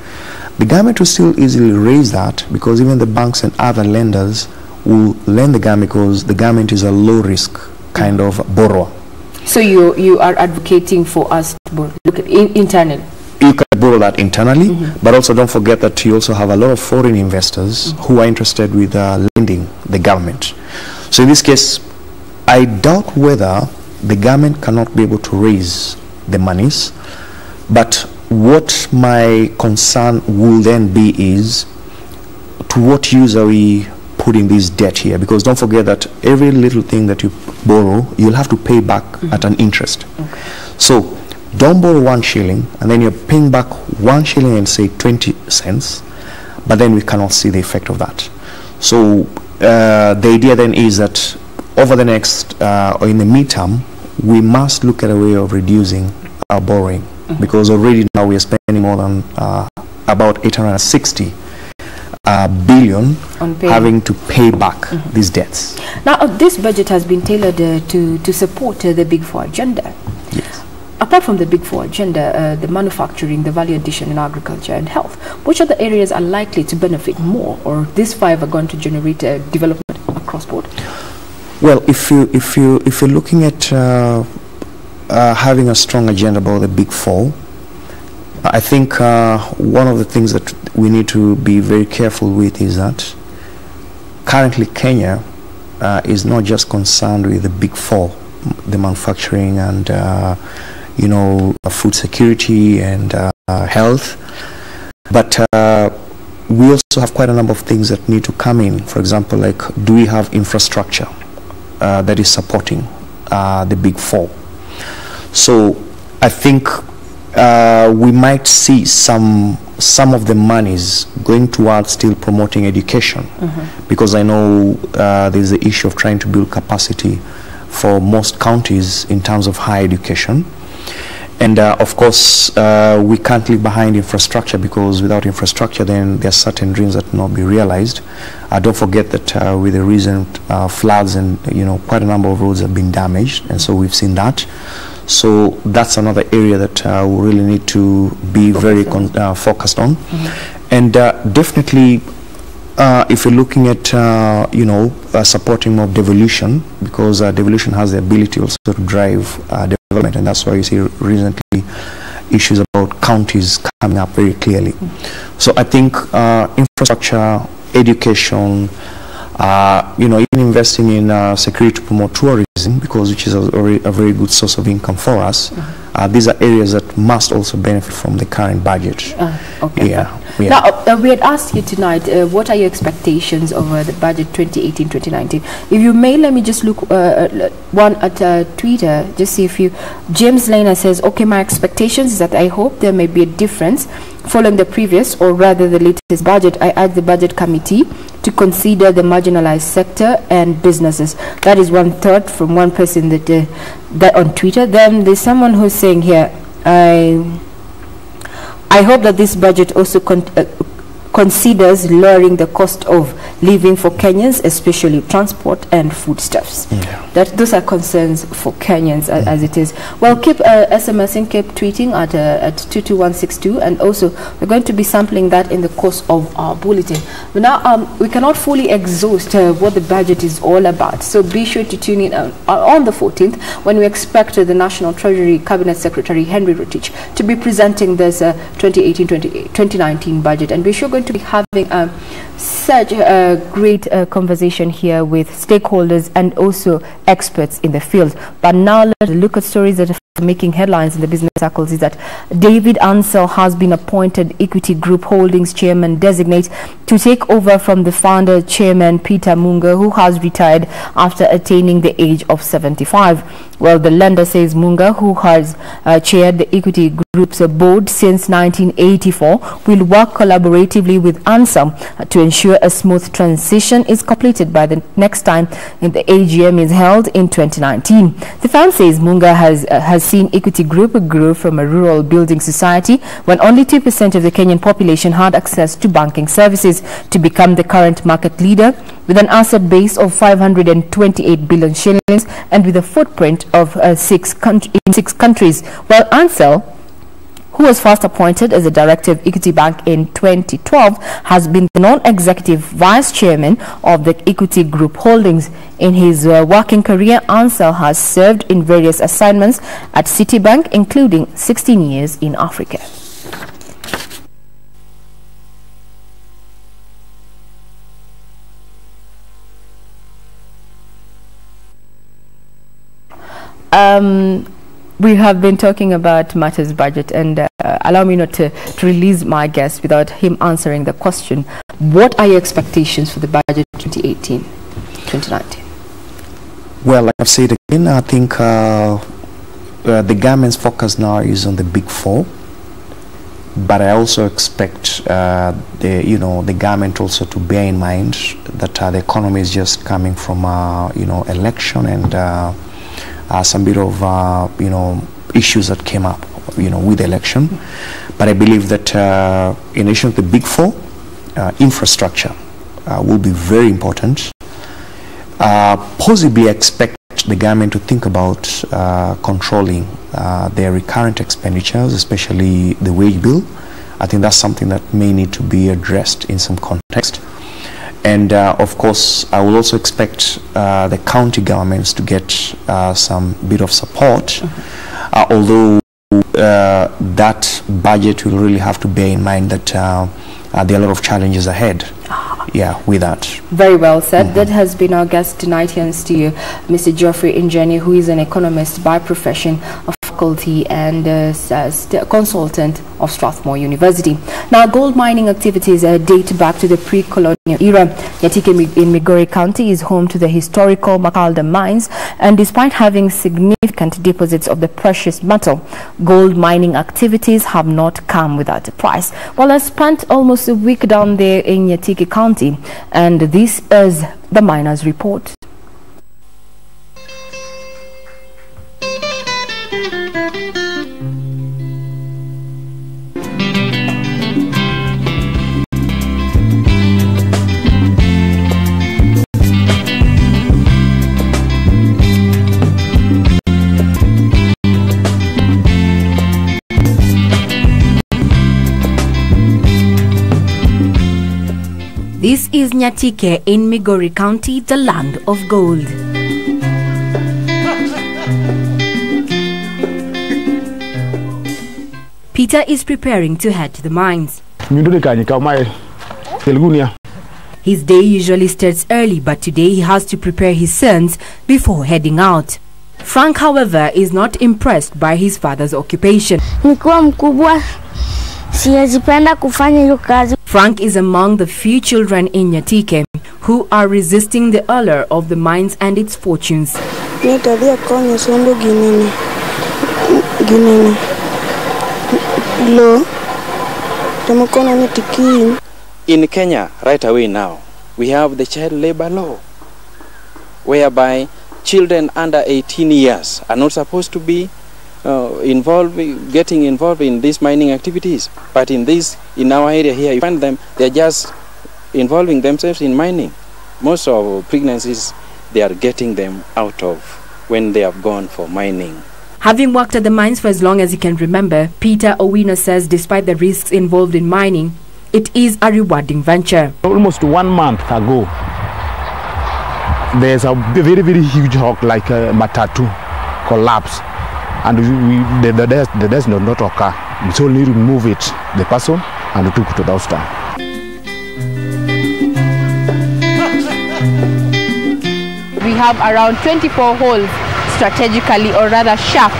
the government will still easily raise that, because even the banks and other lenders will lend the government because the government is a low risk kind of borrower. So you are advocating for us to look at internally. You can borrow that internally, but also don't forget that you also have a lot of foreign investors who are interested with lending the government. So in this case, I doubt whether the government cannot be able to raise the monies, but what my concern will then be is, to what use are we putting this debt here? Because don't forget that every little thing that you borrow, you'll have to pay back at an interest. So don't borrow 1 shilling and then you're paying back 1 shilling and say 20 cents, but then we cannot see the effect of that. So the idea then is that over the next or in the midterm, we must look at a way of reducing our borrowing, because already now we are spending more than about 860 billion having to pay back these debts. Now, this budget has been tailored to support the Big Four agenda. Yes. Apart from the Big Four agenda, the manufacturing, the value addition in agriculture and health, which other areas are likely to benefit more, or these 5 are going to generate development across board? Well, if you're looking at having a strong agenda about the Big Four, I think one of the things that we need to be very careful with is that currently Kenya is not just concerned with the Big Four, the manufacturing and food security and health, but we also have quite a number of things that need to come in. For example, like, do we have infrastructure that is supporting the Big Four? So I think we might see some of the monies going towards still promoting education, because I know there's the issue of trying to build capacity for most counties in terms of higher education. And of course, we can't leave behind infrastructure, because without infrastructure, then there are certain dreams that will not be realized. Don't forget that with the recent floods, and quite a number of roads have been damaged, and so we've seen that. So that's another area that we really need to be very focused on. And definitely, if you're looking at supporting more devolution, because devolution has the ability also to drive development, and that's why you see recently issues about counties coming up very clearly. So I think infrastructure, education, even investing in security to promote tourism, because which is a very good source of income for us. These are areas that must also benefit from the current budget. Okay. Yeah. Now, we had asked you tonight, what are your expectations over the budget 2018-2019? If you may, let me just look one at Twitter, just see if you... James Lena says, okay, my expectations is that I hope there may be a difference following the previous, or rather the latest budget. I urge the budget committee to consider the marginalized sector and businesses. That is one thought from one person that on Twitter. Then there's someone who's saying here, I hope that this budget also considers lowering the cost of living for Kenyans, especially transport and foodstuffs. Those are concerns for Kenyans as it is. Well, keep SMSing, keep tweeting at 22162, and also we're going to be sampling that in the course of our bulletin. But now we cannot fully exhaust what the budget is all about, so be sure to tune in on the 14th, when we expect the National Treasury Cabinet Secretary Henry Rotich to be presenting this 2018-2019 budget, and be sure going to be having such a great conversation here with stakeholders and also experts in the field. But now let's look at stories that are making headlines in the business circles. Is that David Ansell has been appointed Equity Group Holdings chairman designate to take over from the founder chairman Peter Munga, who has retired after attaining the age of 75. Well, the lender says Munga, who has chaired the Equity Group's board since 1984, will work collaboratively with Ansell to ensure a smooth transition is completed by the next time the AGM is held in 2019. The firm says Munga has seen Equity Group grow from a rural building society when only 2% of the Kenyan population had access to banking services to become the current market leader with an asset base of 528 billion shillings and with a footprint of 6 countries, while Ansell, who was first appointed as a director of Equity Bank in 2012, has been the non-executive vice chairman of the Equity Group Holdings. In his working career, Ansell has served in various assignments at Citibank, including 16 years in Africa. We have been talking about matters budget, and allow me not to release my guest without him answering the question. What are your expectations for the budget 2018-2019? Well, like I've said again, I think the government's focus now is on the big four, but I also expect the government also to bear in mind that the economy is just coming from election and some bit of issues that came up with the election. But I believe that in addition to the big four, infrastructure will be very important. Possibly expect the government to think about controlling their recurrent expenditures, especially the wage bill. I think that's something that may need to be addressed in some context. And of course, I will also expect the county governments to get some bit of support, although that budget will really have to bear in mind that there are a lot of challenges ahead. Yeah, with that. Very well said. That has been our guest tonight here in studio, Mr. Geoffrey Njeni, who is an economist by profession, a faculty and consultant of Strathmore University. Now, gold mining activities date back to the pre-colonial era. Nyatike in Migori County is home to the historical Makalda mines, and despite having significant deposits of the precious metal, gold mining activities have not come without a price. Well, I spent almost a week down there in Nyatike County, and this is the miners' report. This is Nyatike in Migori County, the land of gold. Peter is preparing to head to the mines. His day usually starts early, but today he has to prepare his sons before heading out. Frank, however, is not impressed by his father's occupation. Frank is among the few children in Nyatike who are resisting the allure of the mines and its fortunes. In Kenya, right away now, we have the child labor law, whereby children under 18 years are not supposed to be getting involved in these mining activities. But in our area here, you find them, they're just involving themselves in mining. Most of pregnancies, they are getting them out of when they have gone for mining. Having worked at the mines for as long as he can remember, Peter Owino says despite the risks involved in mining, it is a rewarding venture. Almost 1 month ago, there's a very, very huge hawk like a matatu collapse. And the death did not occur. We only remove it, the person, and we took it to the hospital. We have around 24 holes strategically, or rather shafts,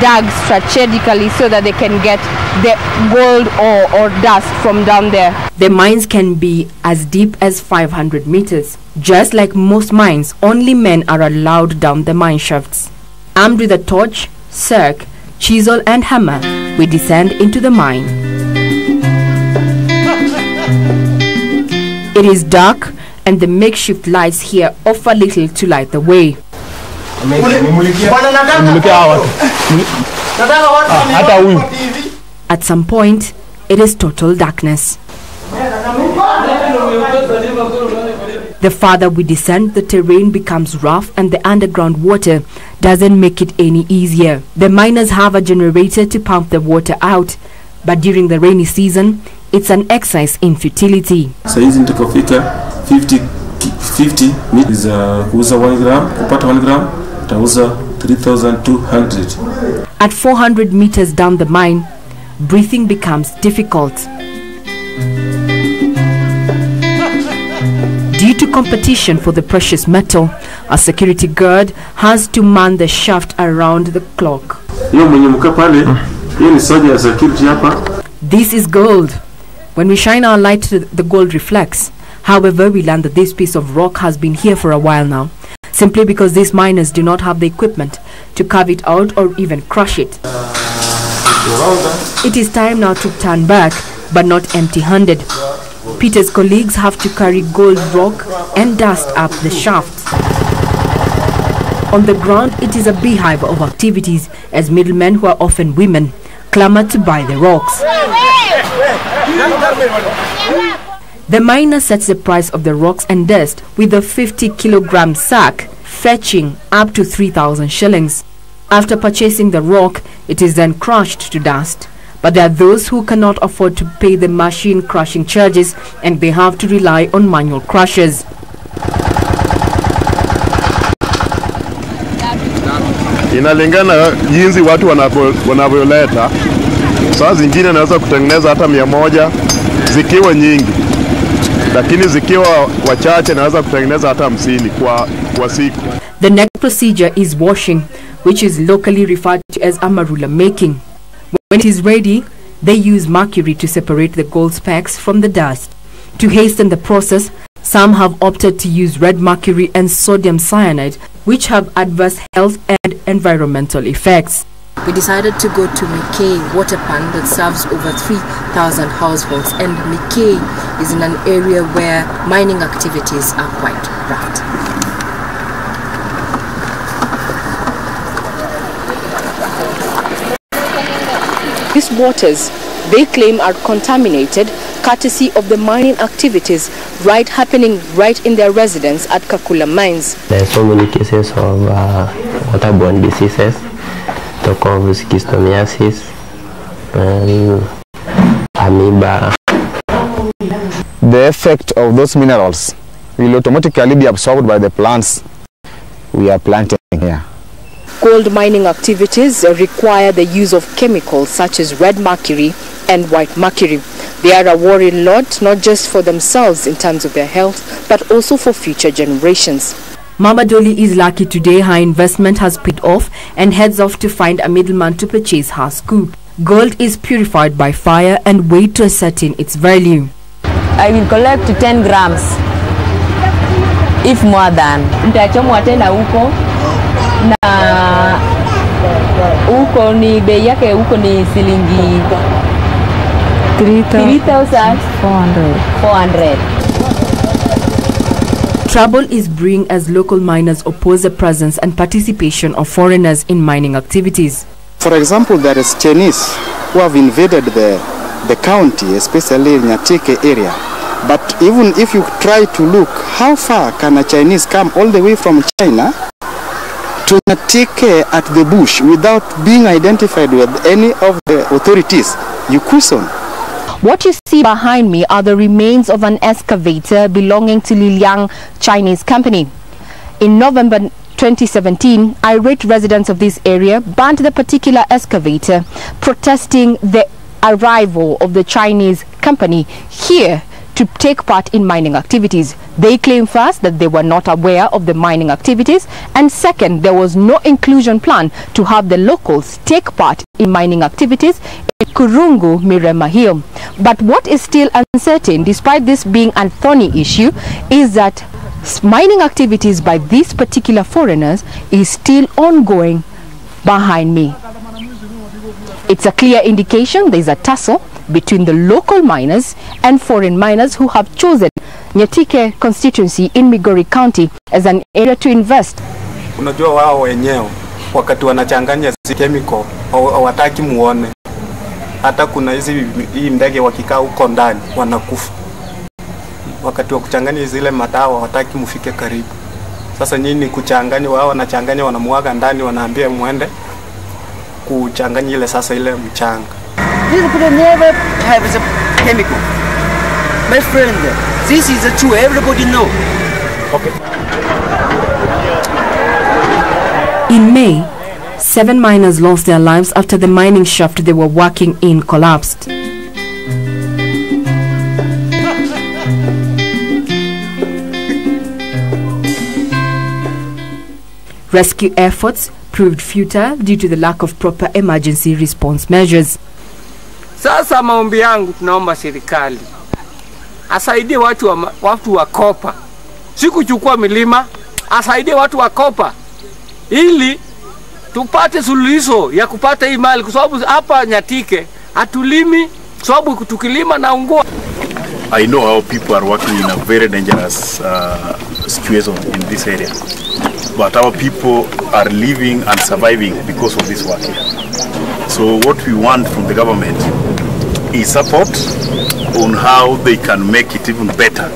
dug strategically so that they can get the gold or dust from down there. The mines can be as deep as 500 meters. Just like most mines, only men are allowed down the mine shafts. Armed with a torch, circ, chisel and hammer, we descend into the mine. It is dark and the makeshift lights here offer little to light the way. At some point, it is total darkness. The farther we descend, the terrain becomes rough and the underground water doesn't make it any easier. The miners have a generator to pump the water out, but during the rainy season, it's an exercise in futility. Saizi nitakofika 50 is kuuza 1 gram, kupata 1 gram, utauza 3,200. At 400 meters down the mine, breathing becomes difficult. Due to competition for the precious metal, a security guard has to man the shaft around the clock. This is gold. When we shine our light, the gold reflects. However, we learn that this piece of rock has been here for a while now, simply because these miners do not have the equipment to carve it out or even crush it. It is time now to turn back, but not empty-handed. Peter's colleagues have to carry gold rock and dust up the shaft. On the ground, it is a beehive of activities as middlemen, who are often women, clamor to buy the rocks. The miner sets the price of the rocks and dust with a 50-kilogram sack, fetching up to 3,000 shillings. After purchasing the rock, it is then crushed to dust. But there are those who cannot afford to pay the machine crushing charges and they have to rely on manual crushers. Inalingana jinsi watu wanavyoleta. Saa zingine naweza kutengeneza hata 100 zikiwa nyingi. Lakini zikiwa wachache naweza kutengeneza hata 50 kwa siku. The next procedure is washing, which is locally referred to as amarula making. When it is ready, they use mercury to separate the gold specks from the dust. To hasten the process, some have opted to use red mercury and sodium cyanide, which have adverse health and environmental effects. We decided to go to Mikei water pan that serves over 3,000 households, and Mikei is in an area where mining activities are quite rampant. These waters, they claim, are contaminated courtesy of the mining activities happening right in their residence at Kakula mines. There are so many cases of waterborne diseases, talk of schistomiasis, and amoeba. the effect of those minerals will automatically be absorbed by the plants we are planting here. Gold mining activities require the use of chemicals such as red mercury and white mercury. They are a worrying lot, not just for themselves in terms of their health, but also for future generations. Mama Dolly is lucky today her investment has paid off and heads off to find a middleman to purchase her scoop. Gold is purified by fire and weighed to ascertain its value. I will collect 10 grams, if more than. Nitachomwa tena huko na huko ni bei yake huko ni shilingi 3,400. Trouble is brewing as local miners oppose the presence and participation of foreigners in mining activities. For example, there is Chinese who have invaded the county, especially in Nyatike area. But even if you try to look, how far can a Chinese come all the way from China to Nyatike at the bush without being identified with any of the authorities? You question. What you see behind me are the remains of an excavator belonging to Liliang Chinese company. In November 2017, irate residents of this area banned the particular excavator, protesting the arrival of the Chinese company here to take part in mining activities. They claim first that they were not aware of the mining activities, and second, there was no inclusion plan to have the locals take part in mining activities in Kurungu Mirema Hill. But what is still uncertain, despite this being a thorny issue, is that mining activities by these particular foreigners is still ongoing behind me. It's a clear indication there is a tussle between the local miners and foreign miners who have chosen Nyatike constituency in Migori County as an area to invest. Unajua wao wenyewe wakati wanachanganya hizi chemical hawataki muone. Hata kuna hii ndege wakikaa huko ndani wanakufa. Wakati wa kuchanganya zile madawa hawataki mufike karibu. Sasa nyinyi kuchanganya wao wanachanganya wanamuaga ndani wanaambia muende kuchanganya ile sasa ile mchanga. These people never have a chemical. My friend, this is true. Everybody know. Okay. In May, 7 miners lost their lives after the mining shaft they were working in collapsed. Rescue efforts proved futile due to the lack of proper emergency response measures. Sasa maombi yangu tunaomba serikali asaidie watu wa kopa. Sikuchukua milima, asaidie watu wa kopa ili tupate suluhisho ya kupata hii mali, kwa sababu hapa Nyatike hatulimi, kwa sababu tukilima na ungua. I know how people are working in a very dangerous situation in this area, but our people are living and surviving because of this work here. So what we want from the government is support on how they can make it even better.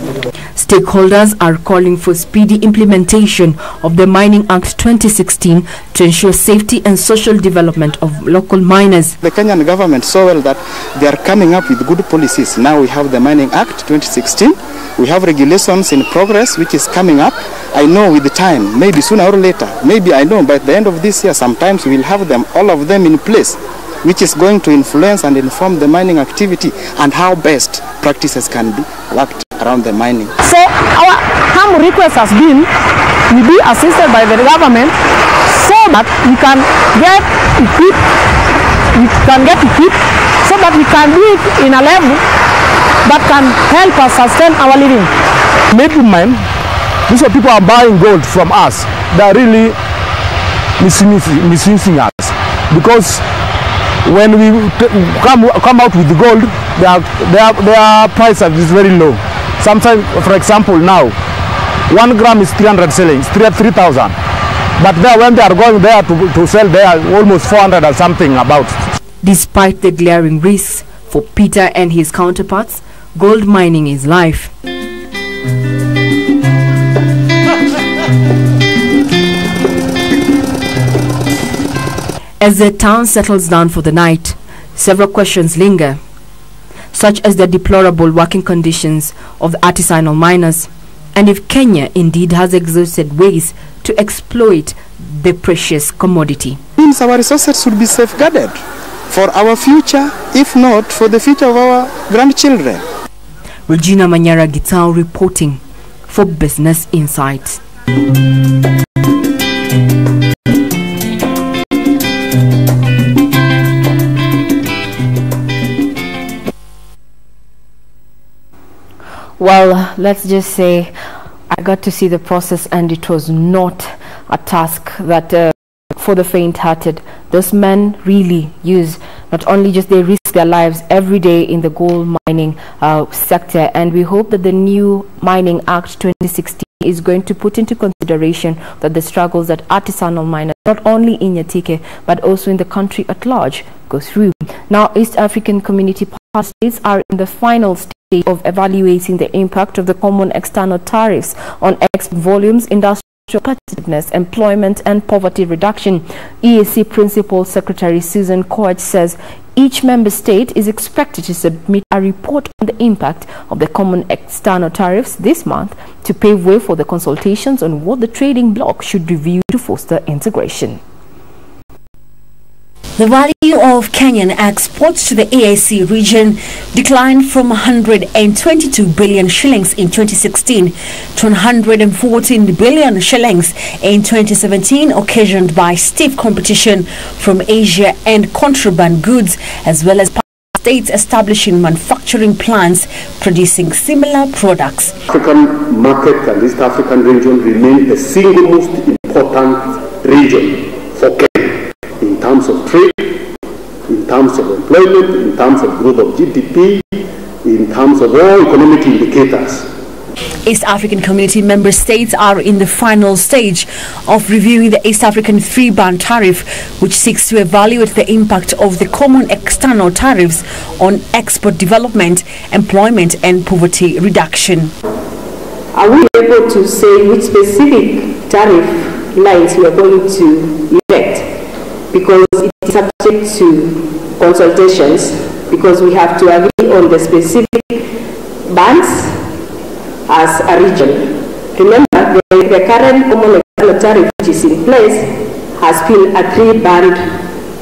Stakeholders are calling for speedy implementation of the Mining Act 2016 to ensure safety and social development of local miners. The Kenyan government saw well that they are coming up with good policies. Now we have the Mining Act 2016. We have regulations in progress which is coming up. I know with the time, maybe sooner or later, maybe I know by the end of this year, sometimes we will have them, all of them in place, which is going to influence and inform the mining activity and how best practices can be worked around the mining. So our humble request has been we be assisted by the government so that we can get equipped, so that we can do it in a level that can help us sustain our living. Middlemen, these are people are buying gold from us. They are really misusing us, because when we come out with the gold, their price is very low. Sometimes, for example, now 1 gram is 300 shillings, 3,000. But there, when they are going there to sell, they are almost 400 or something about. Despite the glaring risks for Peter and his counterparts, gold mining is life. As the town settles down for the night, several questions linger. such as the deplorable working conditions of the artisanal miners, and if Kenya indeed has exhausted ways to exploit the precious commodity. Means our resources should be safeguarded for our future, if not for the future of our grandchildren. Regina Manyara Gitao reporting for Business Insights. Well, let's just say I got to see the process, and it was not a task that for the faint-hearted. Those men really use, not only just they risk their lives every day in the gold mining sector, and we hope that the new Mining Act 2016 is going to put into consideration that the struggles that artisanal miners, not only in Nyatike but also in the country at large, go through. Now, East African Community states are in the final stage of evaluating the impact of the common external tariffs on export volumes, industrial competitiveness, employment and poverty reduction. EAC Principal Secretary Susan Koech says each member state is expected to submit a report on the impact of the common external tariffs this month to pave way for the consultations on what the trading bloc should review to foster integration. The value of Kenyan exports to the EAC region declined from 122 billion shillings in 2016 to 114 billion shillings in 2017, occasioned by stiff competition from Asia and contraband goods, as well as states establishing manufacturing plants producing similar products. African market and East African region remain the single most important region for Kenya in terms of trade, in terms of employment, in terms of growth of GDP, in terms of all economic indicators. East African Community member states are in the final stage of reviewing the East African three-band tariff, which seeks to evaluate the impact of the common external tariffs on export development, employment and poverty reduction. Are we able to say which specific tariff lines we are going to elect? Because it is subject to consultations, because we have to agree on the specific bands as a region. Remember, the current common external tariff which is in place has been a three-band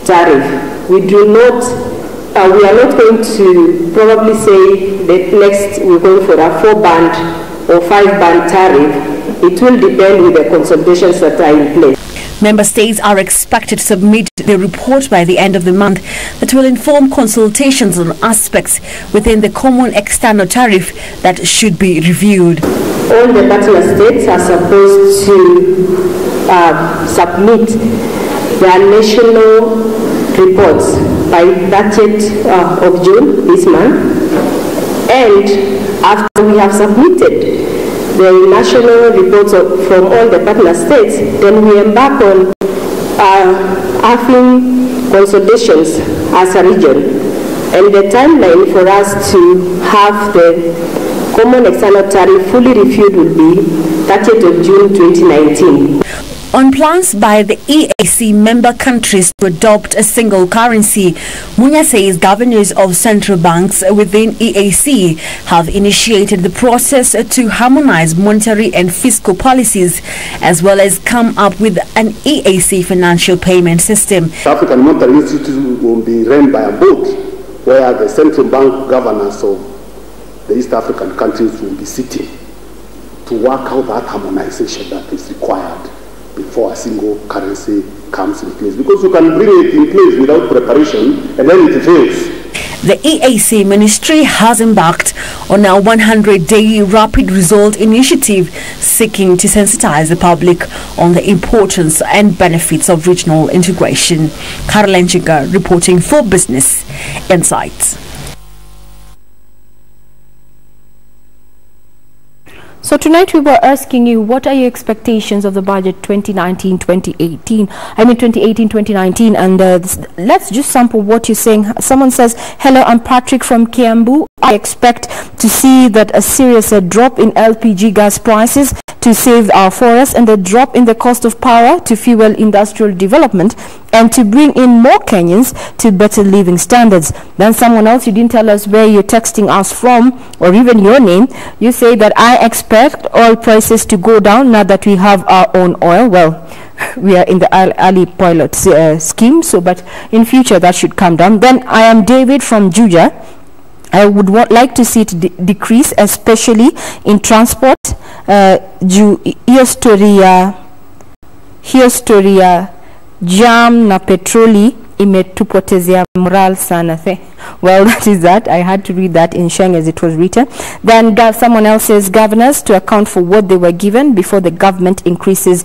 tariff. We are not going to probably say that next we're going for a four-band or five-band tariff. It will depend with the consultations that are in place. Member states are expected to submit the report by the end of the month that will inform consultations on aspects within the common external tariff that should be reviewed. All the partner states are supposed to submit their national reports by 30th of June this month, and after we have submitted the national reports from all the partner states, then we embark on having consultations as a region. And the timeline for us to have the common external tariff fully reviewed will be 30th of June 2019. On plans by the EAC member countries to adopt a single currency, Munya says governors of central banks within EAC have initiated the process to harmonize monetary and fiscal policies, as well as come up with an EAC financial payment system. The African Monetary Institute will be run by a board where the central bank governors of the East African countries will be sitting to work out that harmonization that is required before a single currency comes in place, because you can bring it in place without preparation and then it fails. The EAC ministry has embarked on a 100-day rapid result initiative seeking to sensitize the public on the importance and benefits of regional integration. Caroline Chiga reporting for Business Insights. So tonight we were asking you, what are your expectations of the budget 2019-2018? I mean 2018-2019, and let's just sample what you're saying. Someone says, hello, I'm Patrick from Kiambu. I expect to see that a serious drop in LPG gas prices to save our forests and the drop in the cost of power to fuel industrial development and to bring in more Kenyans to better living standards. Then someone else, you didn't tell us where you're texting us from or even your name. You say that I expect oil prices to go down now that we have our own oil. Well, we are in the early pilot scheme, so but in future that should come down. Then I am David from Juja. I would like to see it decrease, especially in transport. Hiyo story ya jam na petroli imetupotezea moral sana. Well, that is that. I had to read that in Sheng as it was written. Then someone else says governors to account for what they were given before the government increases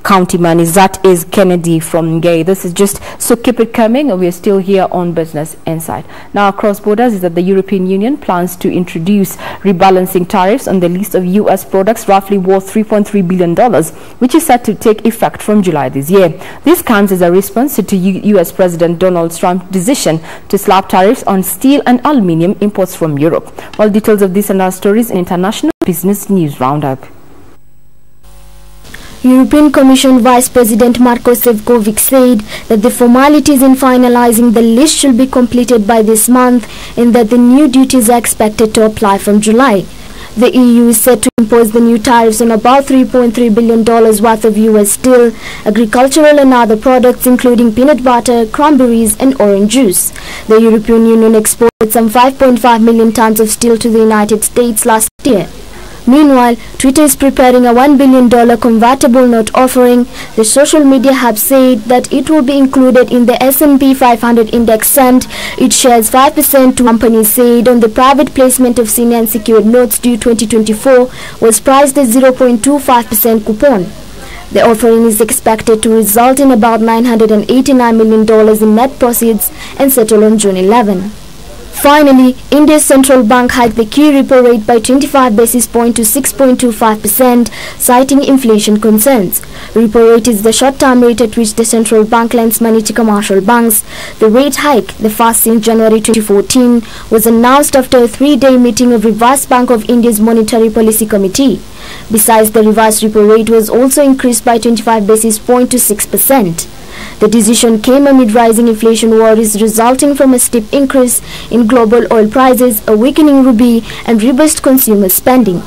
county money. That is Kennedy from Gay. This is just, so keep it coming. We are still here on Business Insight. Now, across borders is that the European Union plans to introduce rebalancing tariffs on the list of U.S. products roughly worth $3.3 billion, which is set to take effect from July this year. This comes as a response to U.S. President Donald Trump's decision to slap tariffs on steel and aluminium imports from Europe. All details of this and our stories in International Business News Roundup. European Commission Vice President Marko Sefcovic said that the formalities in finalizing the list should be completed by this month and that the new duties are expected to apply from July. The EU is set to impose the new tariffs on about $3.3 billion worth of US steel, agricultural and other products including peanut butter, cranberries and orange juice. The European Union exported some 5.5 million tons of steel to the United States last year. Meanwhile, Twitter is preparing a $1 billion convertible note offering. The social media hub said that it will be included in the S&P 500 index and it shares 5% to companies said on the private placement of senior unsecured notes due 2024 was priced at 0.25% coupon. The offering is expected to result in about $989 million in net proceeds and settle on June 11. Finally, India's central bank hiked the key repo rate by 25 basis points to 6.25%, citing inflation concerns. Repo rate is the short-term rate at which the central bank lends money to commercial banks. The rate hike, the first since January 2014, was announced after a 3-day meeting of Reserve Bank of India's Monetary Policy Committee. Besides, the reverse repo rate was also increased by 25 basis points to 6%. The decision came amid rising inflation worries resulting from a steep increase in global oil prices, a weakening rupee, and robust consumer spending.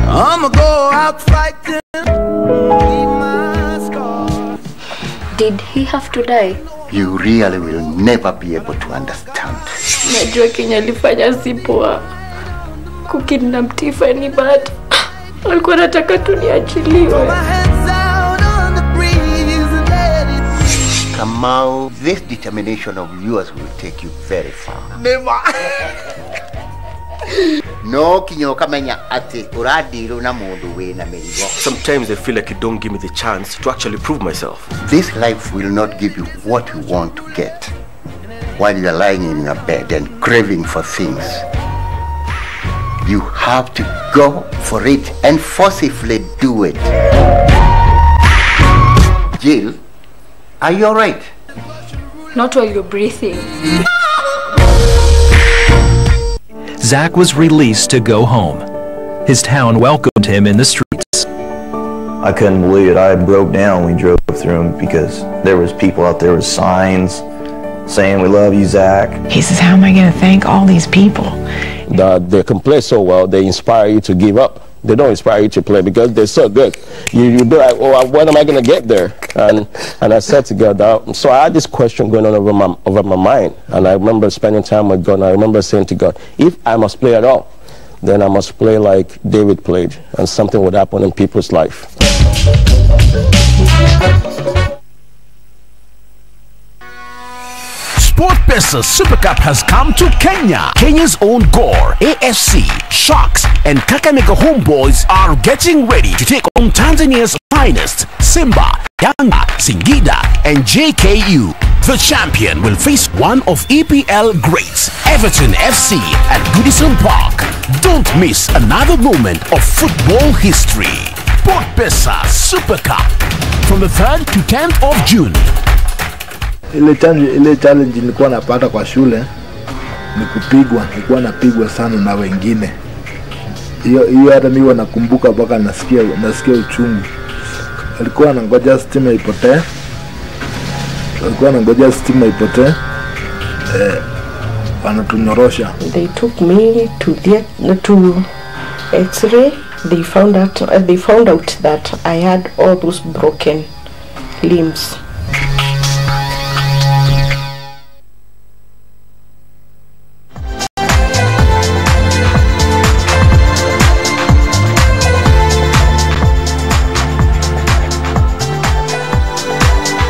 I'ma go out fighting. Did he have to die? You really will never be able to understand. Najua Kenya alifanya si poa kukidnap Tiffany, but alikuwa anataka tuniachiliwe. Kamau, this determination of yours will take you very far. Never. No kinyo kamenya ate uradiru na mundu we na merigo. Sometimes I feel like you don't give me the chance to actually prove myself. This life will not give you what you want to get while you are lying in your bed and craving for things. You have to go for it and forcefully do it. Jill, are you alright? Not while you're breathing. Zach was released to go home. His town welcomed him in the streets. I couldn't believe it. I broke down when we drove through him because there was people out there with signs saying, "We love you, Zach." He says, "How am I going to thank all these people?" They can play so well, they inspire you to give up. They don't inspire you to play because they're so good. You be like, "Oh, when am I going to get there?" And I said to God, so I had this question going on over my mind. And I remember spending time with God, and I remember saying to God, if I must play at all, then I must play like David played, and something would happen in people's life. SportPesa Super Cup has come to Kenya. Kenya's own Gor, AFC, Sharks, and Kakamega Homeboys are getting ready to take on Tanzania's finest, Simba, Yanga, Singida, and JKU. The champion will face one of EPL greats, Everton FC at Goodison Park. Don't miss another moment of football history. SportPesa Super Cup from the 3rd to 10th of June. Ile challenge nilikuwa napata kwa shule ni kupigwa, nilikuwa napigwa sana na wengine. Hiyo hata mimi nakumbuka mpaka nasikia uchungu. Alikuwa anangoja stima ipotee. Wanatunyorosha. They took me to X-ray. They found out that I had all those broken limbs.